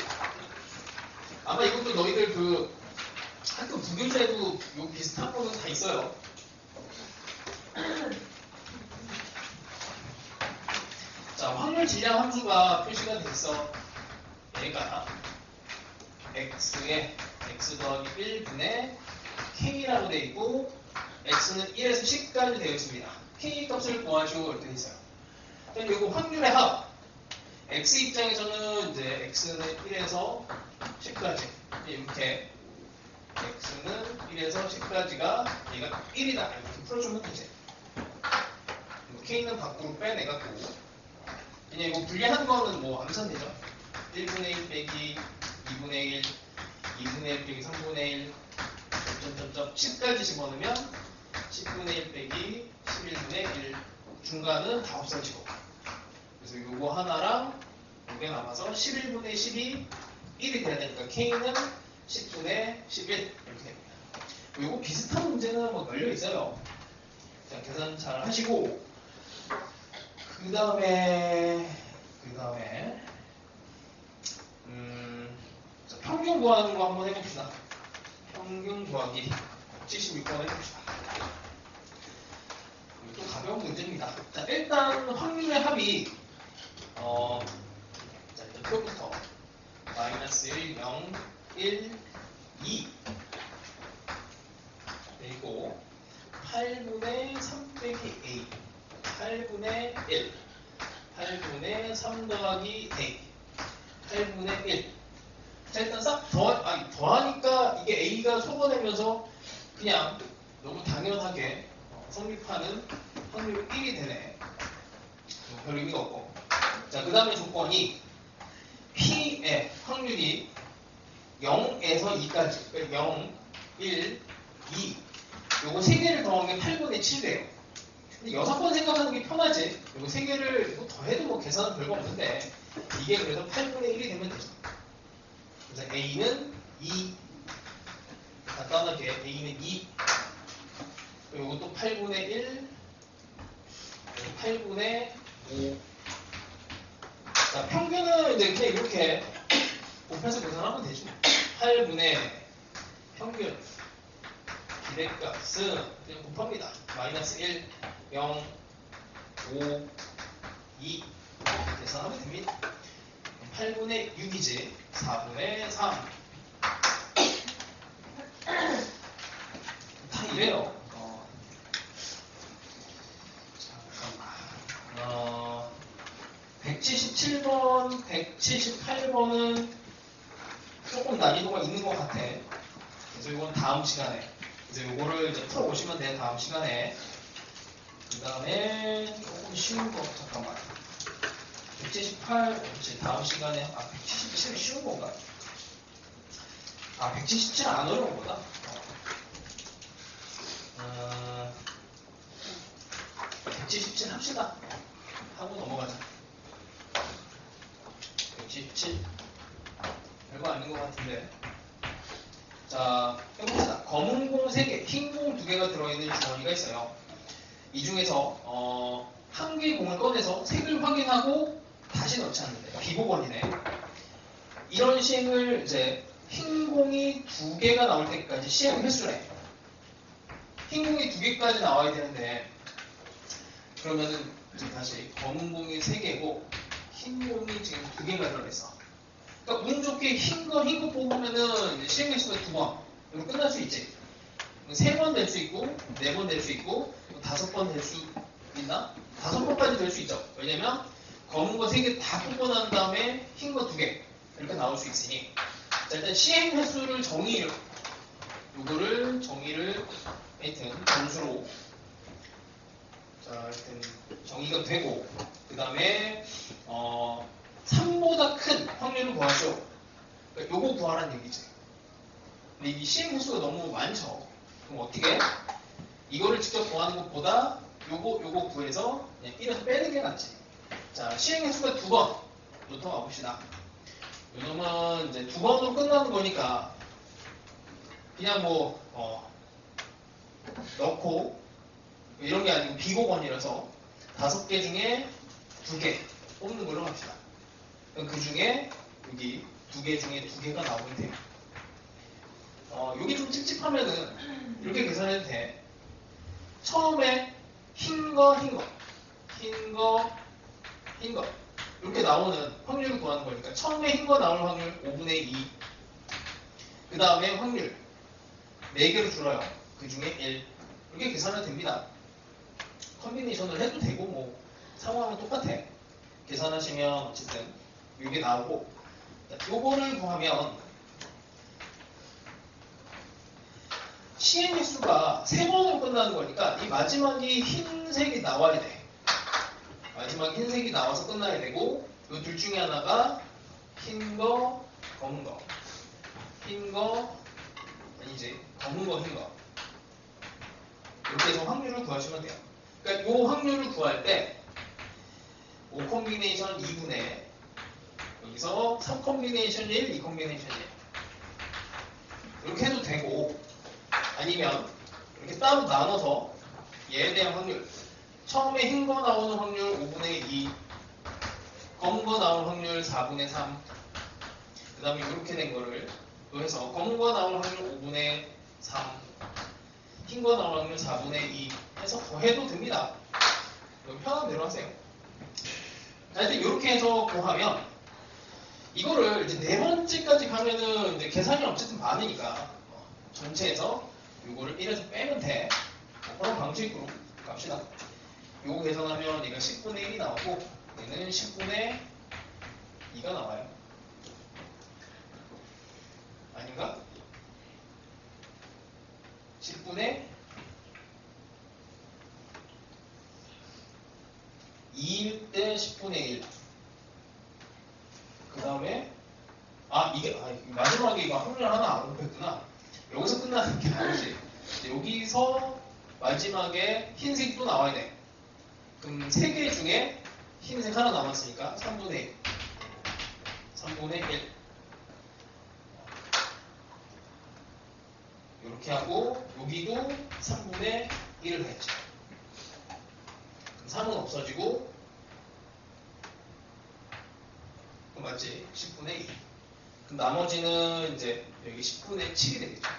아마 이것도 너희들 그 학교 부교재에도 요 비슷한 거는 다 있어요. 자, 확률 질량 함수가 표시가 됐어. 얘가 x에 x 더하기 1분의 k라고 되어 있고, x는 1에서 10까지 되어 있습니다. k 값을 구하시오 이렇게 되어 있어요. 그럼 이거 확률의 합, x 입장에서는 이제 x는 1에서 10까지 이렇게, x는 1에서 10까지가 얘가 1이다 이렇게 풀어주면 되지. k는 밖으로 빼내갖고, 그냥 이거 분리한 거는 뭐 암산되죠. 1분의 1 빼기 2분의 1, 2분의 1 빼기 3분의 1, 점점점점 10까지 집어넣으면 10분의 1 빼기 11분의 1, 중간은 다 없어지고, 그래서 이거 하나랑 이게 남아서 11분의 10이 1이 돼야 되니까 k는 10분의 11 이렇게 됩니다. 이거 비슷한 문제는 뭐 널려 있어요. 자, 계산 잘 하시고, 그 다음에 자, 평균 구하는 거 한번 해봅시다. 평균 구하기 76번 해봅시다. 또 가벼운 문제입니다. 자, 일단 확률의 합이 자, 일단 표부터 마이너스 1, 0, 1, 2 그리고 8분의 3 빼기 a 8분의 1 8분의 8분의 3 더하기 A 8분의 1. 자, 일단 싹 더하니까 이게 A가 속어내면서 그냥 너무 당연하게 성립하는 확률 1이 되네. 별 의미가 없고. 자, 그 다음에 조건이 P의 확률이 0에서 2까지, 그러니까 0, 1, 2. 요거 3개를 더한 게 8분의 7이에요. 근데 6번 생각하는 게 편하지. 요거 3개를 뭐 더해도 뭐 계산은 별거 없는데, 이게 그래서 8분의 1이 되면 되죠. 그래서 A는 2. 간단하게 A는 2. 그리고 또 8분의 1, 8분의 5. 자, 평균은 이제 그냥 이렇게 곱해서 계산하면 되죠. 8분의 평균 기대값은 그냥 곱합니다. 마이너스 1, 0, 5, 2 계산하면 됩니다. 8분의 6이지 4분의 3 다 이래요. 잠깐만. 177번, 178번은 조금 난이도가 있는 것 같아. 그래서 이건 다음 시간에. 그래서 이거를 이제 풀어보시면 돼요. 다음 시간에. 그 다음에 조금 쉬운 거, 잠깐만. 178, 그렇지. 다음 시간에, 177이 쉬운 건가? 177은 안 어려운 거다. 177 합시다. 하고 넘어가자. 177. 별거 아닌 것 같은데. 자, 해봅시다. 검은 공 3개, 흰 공 2개가 들어있는 주머니가 있어요. 이 중에서 한 개의 공을 꺼내서 색을 확인하고 다시 넣지 않는데 비보건이네. 이런 시행을 이제 흰 공이 2개가 나올 때까지 시행 횟수래. 흰 공이 2개까지 나와야 되는데 그러면은 이제 다시 검은 공이 3개고 흰 공이 지금 2개가 들어있어. 그러니까 운 좋게 흰 거 뽑으면은 시행 횟수가 2번. 이거 끝날 수 있지. 3번 될 수 있고 4번 될 수 있고 5번 될 수 있나? 5번까지 될 수 있죠. 왜냐면 검은 거 3개 다 뽑고 난 다음에 흰 거 2개 이렇게 나올 수 있으니. 자, 일단 시행 횟수를 요거를 정의를 하여튼 점수로 자, 하여튼 정의가 되고 그 다음에 3보다 큰 확률을 구하죠. 그러니까 요거 구하라는 얘기지. 근데 이 시행 횟수가 너무 많죠. 그럼 어떻게? 이거를 직접 구하는 것보다 요거 구해서 그냥 1에서 빼는 게 낫지. 자, 시행 횟수가 2번. 부터 가봅시다. 요놈은 이제 2번으로 끝나는 거니까 그냥 넣고 이런 게 아니고 비고건이라서 5개 중에 2개 뽑는 걸로 합시다. 그 중에 여기 2개 중에 2개가 나오면 돼요. 여기 좀 찝찝하면은 이렇게 계산해도 돼. 처음에 흰 거 이렇게 나오는 확률을 구하는 거니까 처음에 흰 거 나올 확률 5분의 2. 그 다음에 확률 4개로 줄어요. 그 중에 1. 이렇게 계산하면 됩니다. 컨비네이션을 해도 되고 뭐 상황은 똑같아. 계산하시면 어쨌든 이게 나오고 요거를 구하면 시행 횟수가 3번으로 끝나는 거니까 이 마지막이 흰색이 나와야 돼. 마지막 흰색이 나와서 끝나야 되고 이 둘 중에 하나가 흰 거, 검은 거. 흰 거, 아니지. 검은 거, 흰 거. 이렇게 해서 확률을 구하시면 돼요. 그러니까 이 확률을 구할 때 5 콤비네이션 2분의 여기서 3 콤비네이션 1, 2 콤비네이션 1 이렇게 해도 되고 아니면 이렇게 따로 나눠서 얘에 대한 확률 처음에 흰 거 나오는 확률 5분의 2 검은 거 나오는 확률 4분의 3 그 다음에 이렇게 된 거를 또 해서 검은 거 나오는 확률 5분의 3 흰 거 나오는 확률 4분의 2 해서 더해도 됩니다. 편한 대로 하세요. 자, 이제 이렇게 해서 구하면 이거를 이제 4번째까지 가면은 이제 계산이 어쨌든 많으니까 전체에서 요거를 1에서 빼면 돼. 그런 방식으로 갑시다. 요거 계산하면 얘가 10분의 1이 나오고 그 얘는 10분의 2가 나와요. 아닌가? 10분의 2일 때 10분의 1. 그 다음에 이게 마지막에 이거 확률 하나 안 곱했구나. 여기서 끝나는 게 아니지. 여기서 마지막에 흰색이 또 나와야 돼. 그럼 3개 중에 흰색 하나 남았으니까 3분의 1. 3분의 1. 이렇게 하고 여기도 3분의 1을 했죠. 그럼 3은 없어지고 그럼 맞지? 10분의 2. 그럼 나머지는 이제 여기 10분의 7이 되겠죠.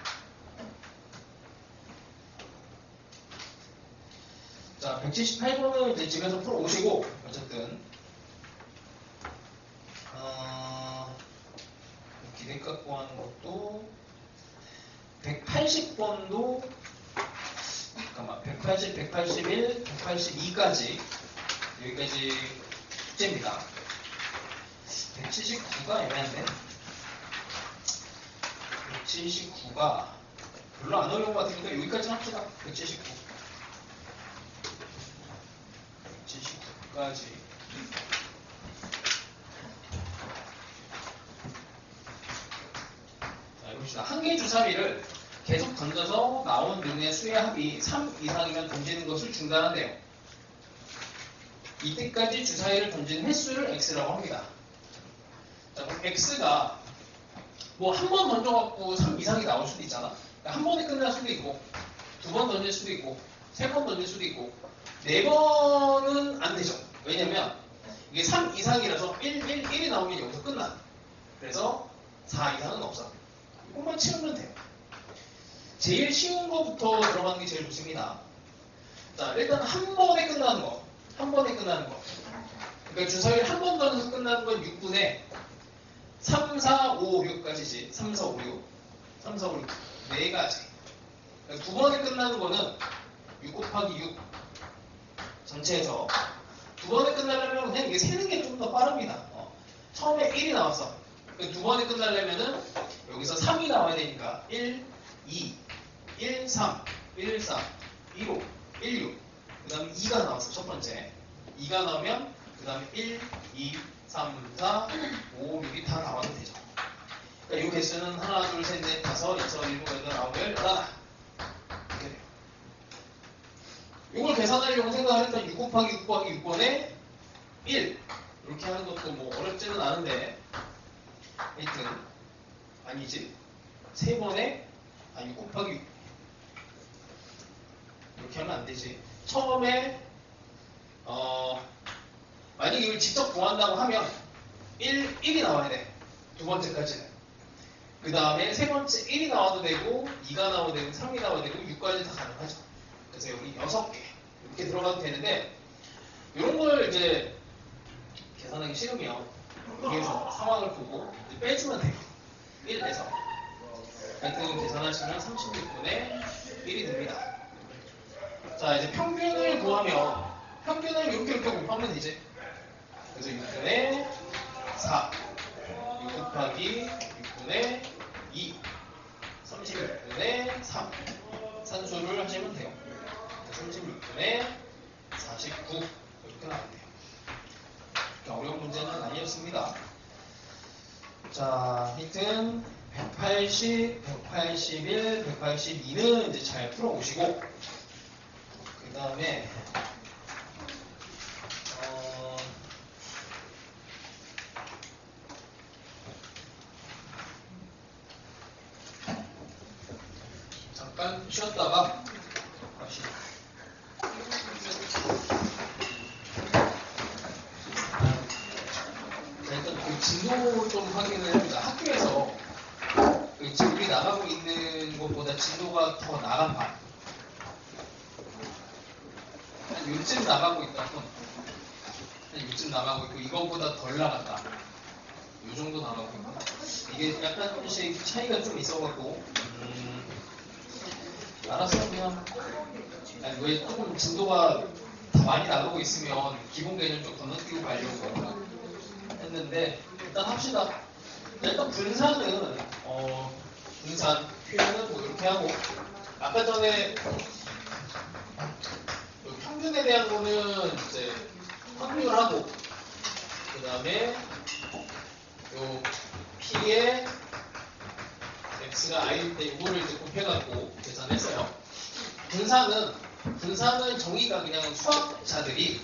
자, 178번은 이제 집에서 풀어오시고 어쨌든 기대 갖고 하는 것도 180번도 잠깐만 180, 181, 182까지 여기까지 숙제입니다. 179가 애매한데 179가 별로 안 어려운 것 같으니까 여기까지 합시다. 179까지 자, 해봅시다. 한 개의 주사위를 계속 던져서 나온 눈의 수의 합이 3 이상이면 던지는 것을 중단한대요. 이때까지 주사위를 던지는 횟수를 x라고 합니다. 자, 그럼 x가 뭐 한 번 던져갖고 3 이상이 나올 수도 있잖아. 한 번에 끝날 수도 있고, 2번 던질 수도 있고, 3번 던질 수도 있고, 4번은 안 되죠. 왜냐면 이게 3 이상이라서 1이 나오면 여기서 끝나. 그래서 4 이상은 없어. 이것만 치우면 돼요. 제일 쉬운 거부터 들어가는 게 제일 좋습니다. 자, 일단 한 번에 끝나는 거. 한 번에 끝나는 거. 그러니까 주사위를 한 번 던져서 끝나는 건 6분의 3, 4, 5, 6까지지. 3, 4, 5, 6. 3, 4, 5, 6. 4가지. 그러니까 두 번에 끝나는 거는 6 곱하기 6. 전체에서. 두 번에 끝나려면 그냥 이게 세는 게 좀 더 빠릅니다. 처음에 1이 나왔어. 그러니까 두 번에 끝나려면은 여기서 3이 나와야 되니까 1, 2, 1, 3, 1, 3, 1, 5, 1, 6. 그 다음에 2가 나왔어. 첫 번째. 2가 나오면 그 다음에 1, 2, 3, 4, 5, 6이 다 나와도 되죠. 그러니까 이 개수는 하나, 둘, 셋, 넷, 다섯, 여섯, 일곱, 여덟, 아홉, 열, 열하나. 이렇게 돼요. 이걸 계산하려고 생각하니까 6 곱하기 6 곱하기 6번에 1. 이렇게 하는 것도 뭐 어렵지는 않은데 하여튼 아니지. 3번에 6 곱하기 6. 이렇게 하면 안 되지. 처음에 만약에 이걸 직접 구한다고 하면 1이 나와야 돼. 두 번째까지는. 그 다음에 세 번째 1이 나와도 되고 2가 나와도 되고 3이 나와도 되고 6까지 다 가능하죠. 그래서 여기 6개 이렇게 들어가도 되는데 이런 걸 이제 계산하기 싫으면 여기에서 상황을 보고 빼주면 돼요. 1 내서. 하여튼 계산하시면 36분의 1이 됩니다. 자, 이제 평균을 구하면 평균을 이렇게 곱하면 되지. 그래서 6분의 4 6 곱하기 6분의 2 36분의 3 산수를 하시면 돼요. 36분의 49 이렇게 나오면 돼요. 어려운 문제는 아니었습니다. 자, 하여튼 180, 181, 182는 이제 잘 풀어오시고 그 다음에 잠깐 쉬었다가 갑시다. 일단 그 진도 좀 확인을 해보자. 학교에서 그 지금 우리 나가고 있는 것보다 진도가 더 나간 반. 한 요쯤 나가고 있다. 한 요쯤 나가고 있고 이거보다 덜 나갔다. 요 정도 나가고 있고 이게 약간씩 차이가 좀 있어갖고 알았어 그냥 아니, 왜 조금 진도가 다 더 많이 나누고 있으면 기본 개념 좀 건너뛰고 가려고 했는데 일단 합시다. 일단 분산은 분산 표현은 뭐 이렇게 하고 아까 전에 평균에 대한 거는 이제 확률하고 그 다음에 요 P의 X가 I일 때 이거를 이제 곱해갖고 계산했어요. 분산은 정의가 그냥 수학자들이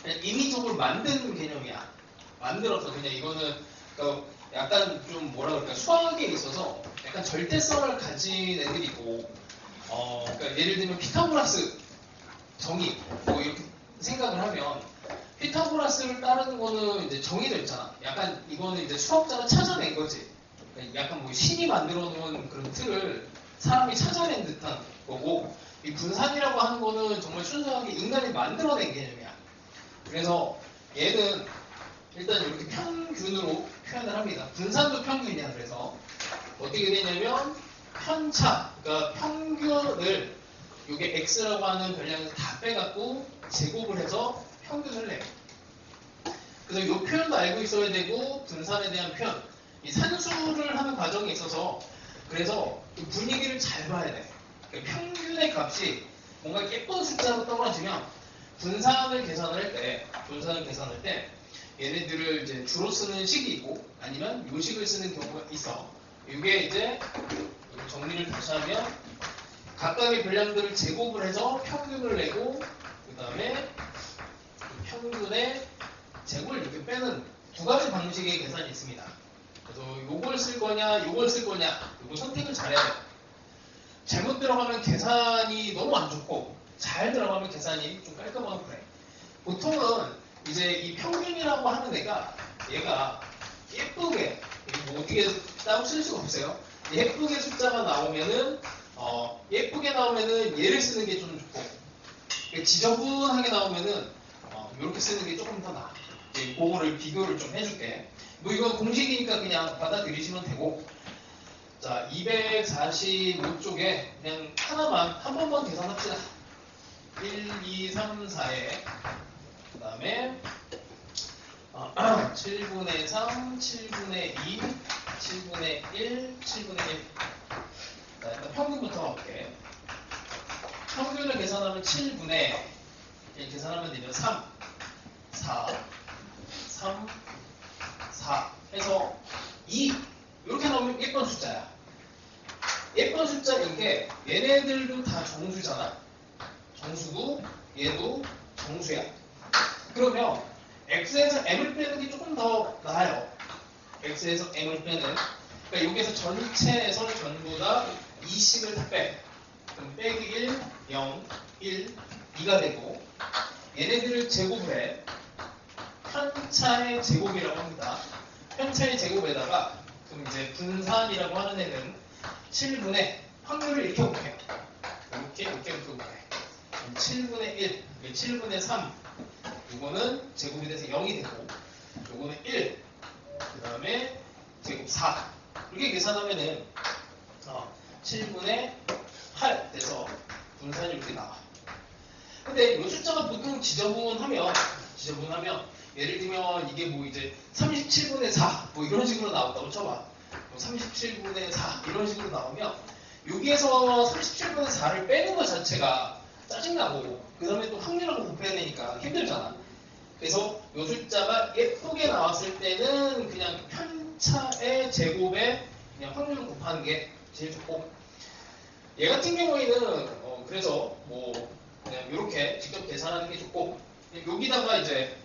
그냥 인위적으로 만든 개념이야. 만들어서 그냥 이거는 그러니까 약간 좀 뭐라 그럴까 수학에 있어서 약간 절대성을 가진 애들이고 그러니까 예를 들면 피타고라스 정의 뭐 이렇게 생각을 하면 피타고라스를 따르는 거는 이제 정의도 있잖아. 약간 이거는 이제 수학자가 찾아낸 거지. 약간 뭐 신이 만들어 놓은 그런 틀을 사람이 찾아낸 듯한 거고 이 분산이라고 하는 거는 정말 순수하게 인간이 만들어낸 개념이야. 그래서 얘는 일단 이렇게 평균으로 표현을 합니다. 분산도 평균이야. 그래서 어떻게 되냐면 편차, 그러니까 평균을 이게 x라고 하는 변량에서 다 빼갖고 제곱을 해서 평균을 내요. 그래서 이 표현도 알고 있어야 되고 분산에 대한 표현, 이 산수를 하는 과정에 있어서 그래서 이 분위기를 잘 봐야 돼. 그러니까 평균의 값이 뭔가 예쁜 숫자로 떨어지면 분산을 계산할 때 얘네들을 이제 주로 쓰는 식이 있고 아니면 요식을 쓰는 경우가 있어. 이게 이제 정리를 다시 하면 각각의 분량들을 제곱을 해서 평균을 내고 그 다음에 평균의 제곱을 이렇게 빼는 두 가지 방식의 계산이 있습니다. 그래서 요걸 쓸 거냐 요걸 쓸 거냐 요거 선택을 잘해야 돼요. 잘못 들어가면 계산이 너무 안 좋고 잘 들어가면 계산이 좀 깔끔하고 그래. 보통은 이제 이 평균이라고 하는 애가 얘가 예쁘게 뭐 어떻게 따로 쓸 수가 없어요. 예쁘게 숫자가 나오면은 예쁘게 나오면은 얘를 쓰는 게 좀 좋고 지저분하게 나오면은 이렇게 쓰는 게 조금 더 나아. 이제 그거를 비교를 좀 해줄게. 뭐 이건 공식이니까 그냥 받아들이시면 되고. 자, 245쪽에 그냥 하나만 한 번만 계산합시다. 1, 2, 3, 4에 그 다음에 7분의 3, 7분의 2, 7분의 1, 7분의 1. 자, 일단 평균부터 할게. 평균을 계산하면 7분의 계산하면 되면 3, 4, 3, 4 해서 2 이렇게 나오면 예쁜 숫자야. 예쁜 숫자인 게 얘네들도 다 정수잖아. 정수고 얘도 정수야. 그러면 x에서 m을 빼는 게 조금 더 나아요. x에서 m을 빼는. 그러니까 여기에서 전체에서 전부 다 2씩을 다 빼. 그럼 빼기 1, 0, 1, 2가 되고 얘네들을 제곱을 해. 편차의 제곱이라고 합니다. 편차의 제곱에다가 그럼 이제 분산이라고 하는 애는 7분의 확률을 이렇게 곱해요. 이렇게 곱해. 7분의 1, 7분의 3 이거는 제곱이 돼서 0이 되고 요거는 1, 그 다음에 제곱 4 이렇게 계산하면은 7분의 8 돼서 분산이 이렇게 나와. 근데 이 숫자가 보통 지저분하면 예를 들면 이게 뭐 이제 37분의 4 뭐 이런 식으로 나온다고 쳐봐. 뭐 37분의 4 이런 식으로 나오면 여기에서 37분의 4를 빼는 것 자체가 짜증나고 그 다음에 또 확률하고 곱해야 되니까 힘들잖아. 그래서 이 숫자가 예쁘게 나왔을 때는 그냥 편차의 제곱에 그냥 확률을 곱하는 게 제일 좋고 얘 같은 경우에는 그래서 뭐 그냥 이렇게 직접 계산하는 게 좋고 여기다가 이제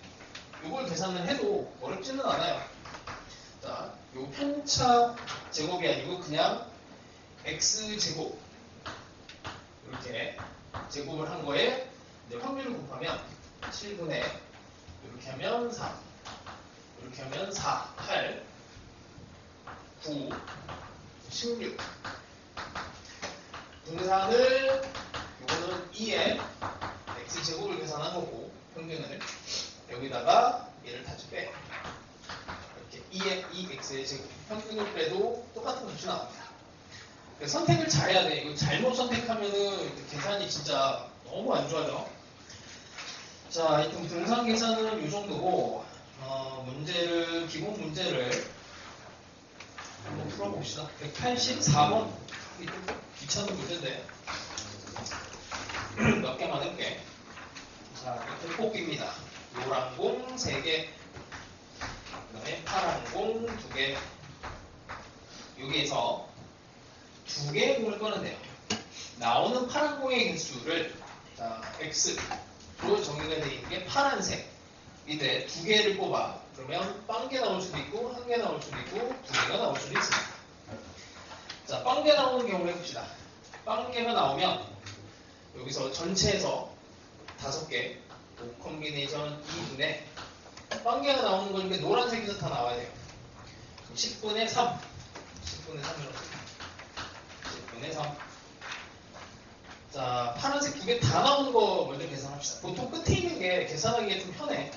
이걸 계산을 해도 어렵지는 않아요. 자, 요 편차 제곱이 아니고 그냥 x제곱 이렇게 제곱을 한 거에 이제 확률을 곱하면 7분의 이렇게 하면 3 이렇게 하면 4, 8, 9, 16 분산을 이거는 2에 x제곱을 계산한 거고 평균을 여기다가 얘를 다시 빼 이렇게 2의 2x의 제곱 평균을 빼도 똑같은 값이 나옵니다. 선택을 잘해야 돼. 이거 잘못 선택하면은 계산이 진짜 너무 안 좋아져. 자, 하여튼 분산 계산은 이 정도고, 기본 문제를 한번 풀어봅시다. 184번. 이게 좀 귀찮은 문제인데. 몇 개만 해볼게. 자, 떡볶이입니다. 노란 공 3개, 그 다음에 파란 공 2개. 여기에서 2개의 공을 꺼낸대요. 나오는 파란 공의 개수를, 자, X로 정의가 되어 있는 게 파란색인데 2개를 뽑아. 그러면 빵개 나올 수도 있고, 1개 나올 수도 있고, 2개가 나올 수도 있습니다. 자, 빵개 나오는 경우를 해봅시다. 빵개가 나오면 여기서 전체에서 5개, 5 콤비네이션 2분의 빵개가 나오는 거니까 노란색에서 다 나와야 돼요. 10분의 3. 10분의 3이라고. 10분의 3. 자, 파란색 2개 다 나오는 거 먼저 계산합시다. 보통 끝에 있는 게 계산하기가 좀 편해.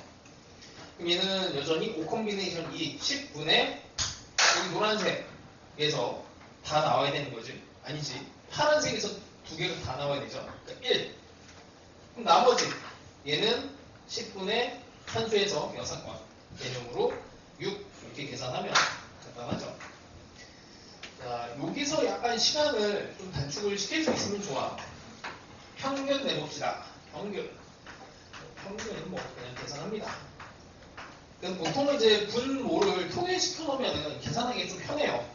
그럼 얘는 여전히 5 콤비네이션 2, 10분의 여기 노란색에서 다 나와야 되는 거지. 아니지. 파란색에서 2개가 다 나와야 되죠. 그러니까 1. 그럼 나머지 얘는 10분의 산수에서 여사건 개념으로 6 이렇게 계산하면 간단하죠. 자, 여기서 약간 시간을 좀 단축을 시킬 수 있으면 좋아. 평균 내봅시다. 평균은 뭐 그냥 계산합니다. 보통 이제 분모를 통일시켜 놓으면 계산하기 좀 편해요.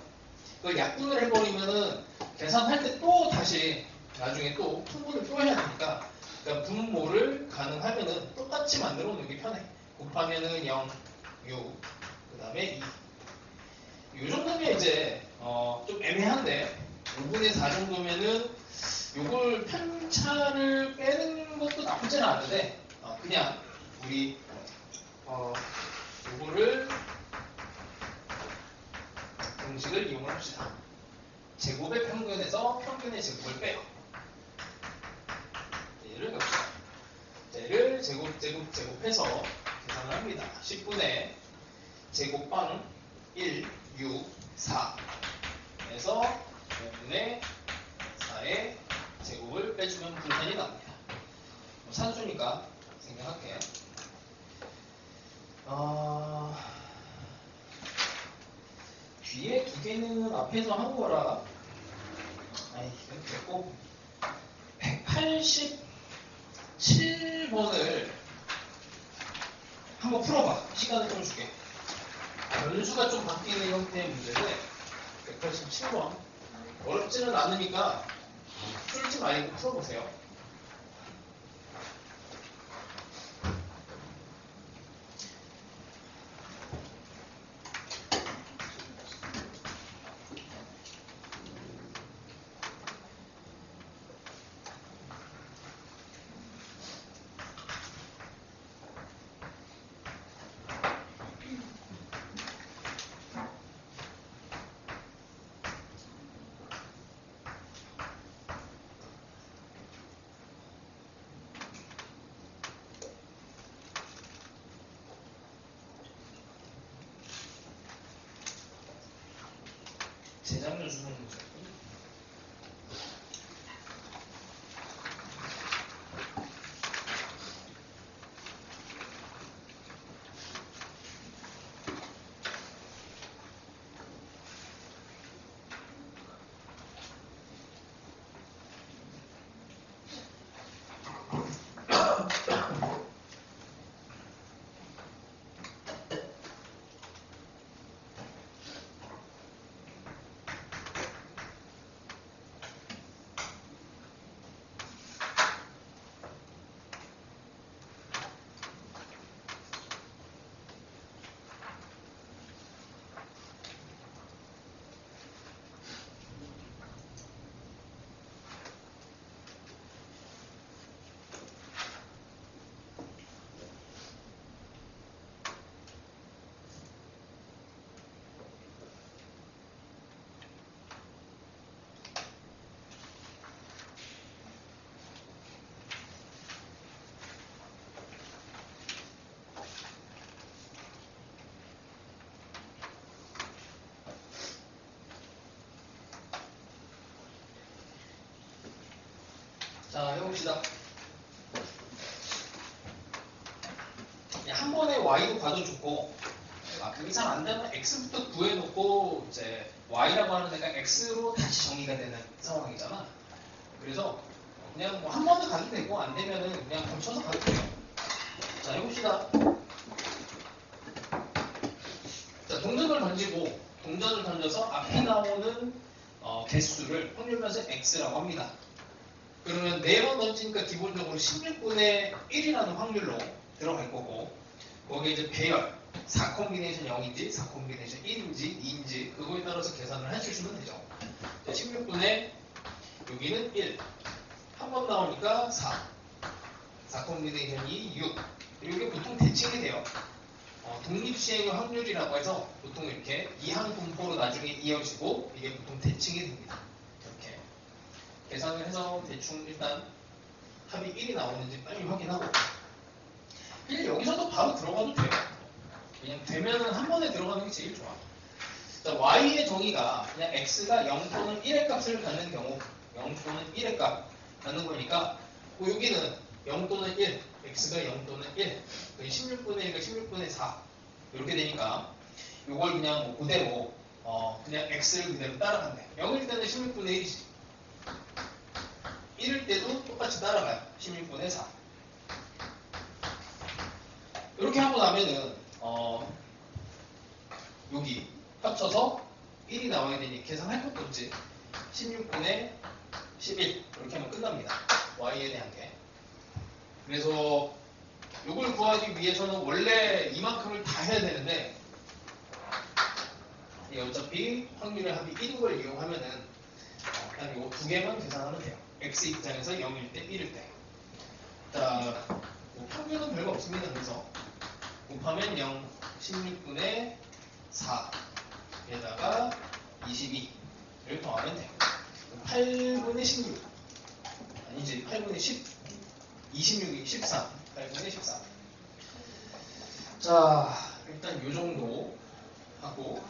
그 약분을 해버리면은 계산할 때 또 다시 나중에 또 분모를 또 해야 되니까, 그러니까 분모를 가능하면은 똑같이 만들어 놓는 게 편해. 곱하면은 0, 6, 그 다음에 2. 이 정도면 이제 좀 애매한데 5분의 4 정도면은 요걸 편차를 빼는 것도 나쁘지는 않은데 그냥 우리 요거를 공식을 이용합시다. 제곱의 평균에서 평균의 제곱을 빼요. 얘를 봅시다. 얘를 제곱해서 계산을 합니다. 10분의 제곱빵 1, 6, 4 에서 5분의 4의 제곱을 빼주면 분산이 나옵니다. 산수니까 생각할게요. 뒤에 2개는 앞에서 한 거라 이건 됐고 187번을 한번 풀어봐. 시간을 좀 줄게. 변수가 좀 바뀌는 형태의 문제인데 187번 어렵지는 않으니까 풀지 말고 풀어보세요. 재작년 수능 문제. 자, 해봅시다. y도 봐도 좋고 그게 잘 안 되면 x부터 구해놓고 이제 y라고 하는 애가 x로 다시 정의가 되는 상황이잖아. 그래서 그냥 뭐 한 번에 가도 되고 안 되면은 그냥 걸쳐서 가도 돼요. 자, 해봅시다. 자, 동전을 던져서 앞에 나오는 개수를 확률변수 x라고 합니다. 그러면 4번 던지니까 기본적으로 16분의 1이라는 확률로 들어갈 거고, 거기에 이제 배열 4 콤비네이션 0인지 4 콤비네이션 1인지 2인지 그거에 따라서 계산을 해주시면 되죠. 16분의 여기는 1 한 번 나오니까 4 콤비네이션이 6 이게 보통 대칭이 돼요. 독립시행의 확률이라고 해서 보통 이렇게 이항 분포로 나중에 이어지고 이게 보통 대칭이 됩니다. 이렇게 계산을 해서 대충 일단 합이 1이 나오는지 빨리 확인하고 그냥 여기서도 바로 들어가도 돼요. 그냥 되면은 한 번에 들어가는 게 제일 좋아. 자, y의 정의가 그냥 x가 0 또는 1의 값을 갖는 경우 0 또는 1의 값 갖는 거니까 여기는 0 또는 1 x가 0 또는 1 16분의 1과 16분의 4 이렇게 되니까 이걸 그냥 뭐 그대로 그냥 x를 그대로 따라간대. 0일 때는 16분의 1이지 1일 때도 똑같이 따라가요. 16분의 4 이렇게 하고 나면은 여기 합쳐서 1이 나와야 되니 계산할 것도 없지. 16분의 11 이렇게 하면 끝납니다. y에 대한 게. 그래서 이걸 구하기 위해서는 원래 이만큼을 다 해야 되는데 어차피 확률의 합이 1인 걸 이용하면은 그냥 이거 두 개만 계산하면 돼요. x 입장에서 0일 때 1일 때. 자, 뭐 평균은 별거 없습니다. 그래서 곱하면 0 16분의 4에다가 22를 더하면 돼요. 8분의 16 아니지 8분의 10 26이 13 8분의 13. 자, 일단 요 정도 하고